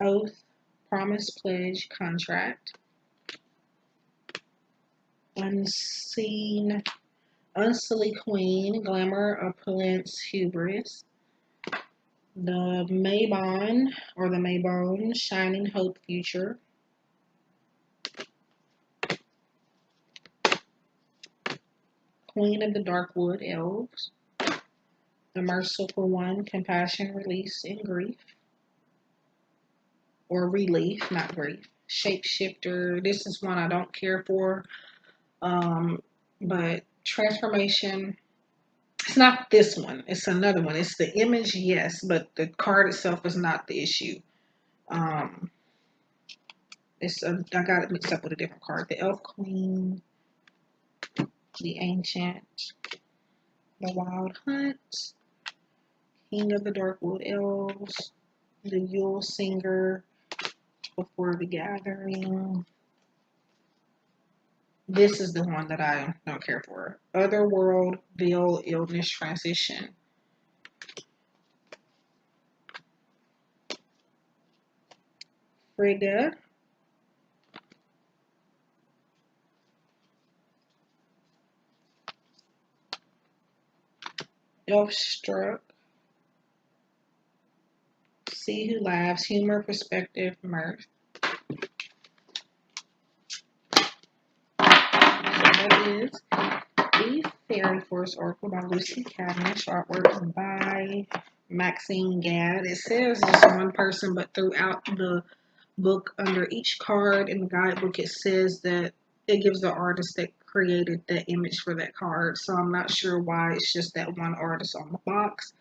S1: Oath, Promise, Pledge, Contract, Unseen, Unsully Queen, Glamour, Opulence, Hubris. The Maybon, or the Maybone, Shining Hope, Future. Queen of the Darkwood, Elves. The Merciful One, Compassion, Release, and Grief. Or Relief, not Grief. Shapeshifter, this is one I don't care for. But Transformation, it's not this one. It's another one. It's the image, yes, but the card itself is not the issue. I got it mixed up with a different card. The Elf Queen, the Ancient, the Wild Hunt, King of the Darkwood Elves, the Yule Singer, Before the Gathering. This is the one that I don't care for. Otherworld, Veil, Illness, Transition. Frigga. Elfstruck. See Who Laughs, Humor, Perspective, Mirth. So that is The Fairy Force Oracle by Lucy Cavendish. Artwork by Maxine Gadd. It says just one person, but throughout the book, under each card in the guidebook, it says that it gives the artist that created the image for that card. So I'm not sure why it's just that one artist on the box.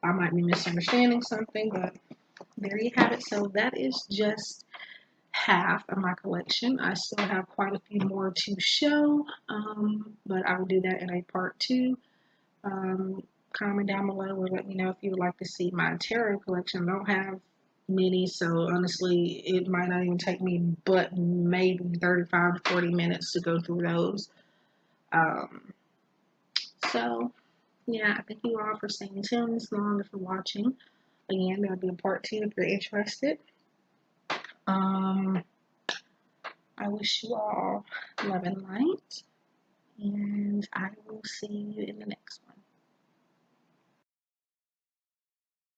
S1: I might be misunderstanding something, but there you have it. So that is just half of my collection. I still have quite a few more to show, but I will do that in a part 2. Comment down below or let me know if you would like to see my tarot collection. I don't have many, so honestly it might not even take me but maybe 35 to 40 minutes to go through those. So yeah, thank you all for staying tuned this long and for watching. Again, there'll be a part 2 if you're interested. I wish you all love and light, and I will see you in the next one.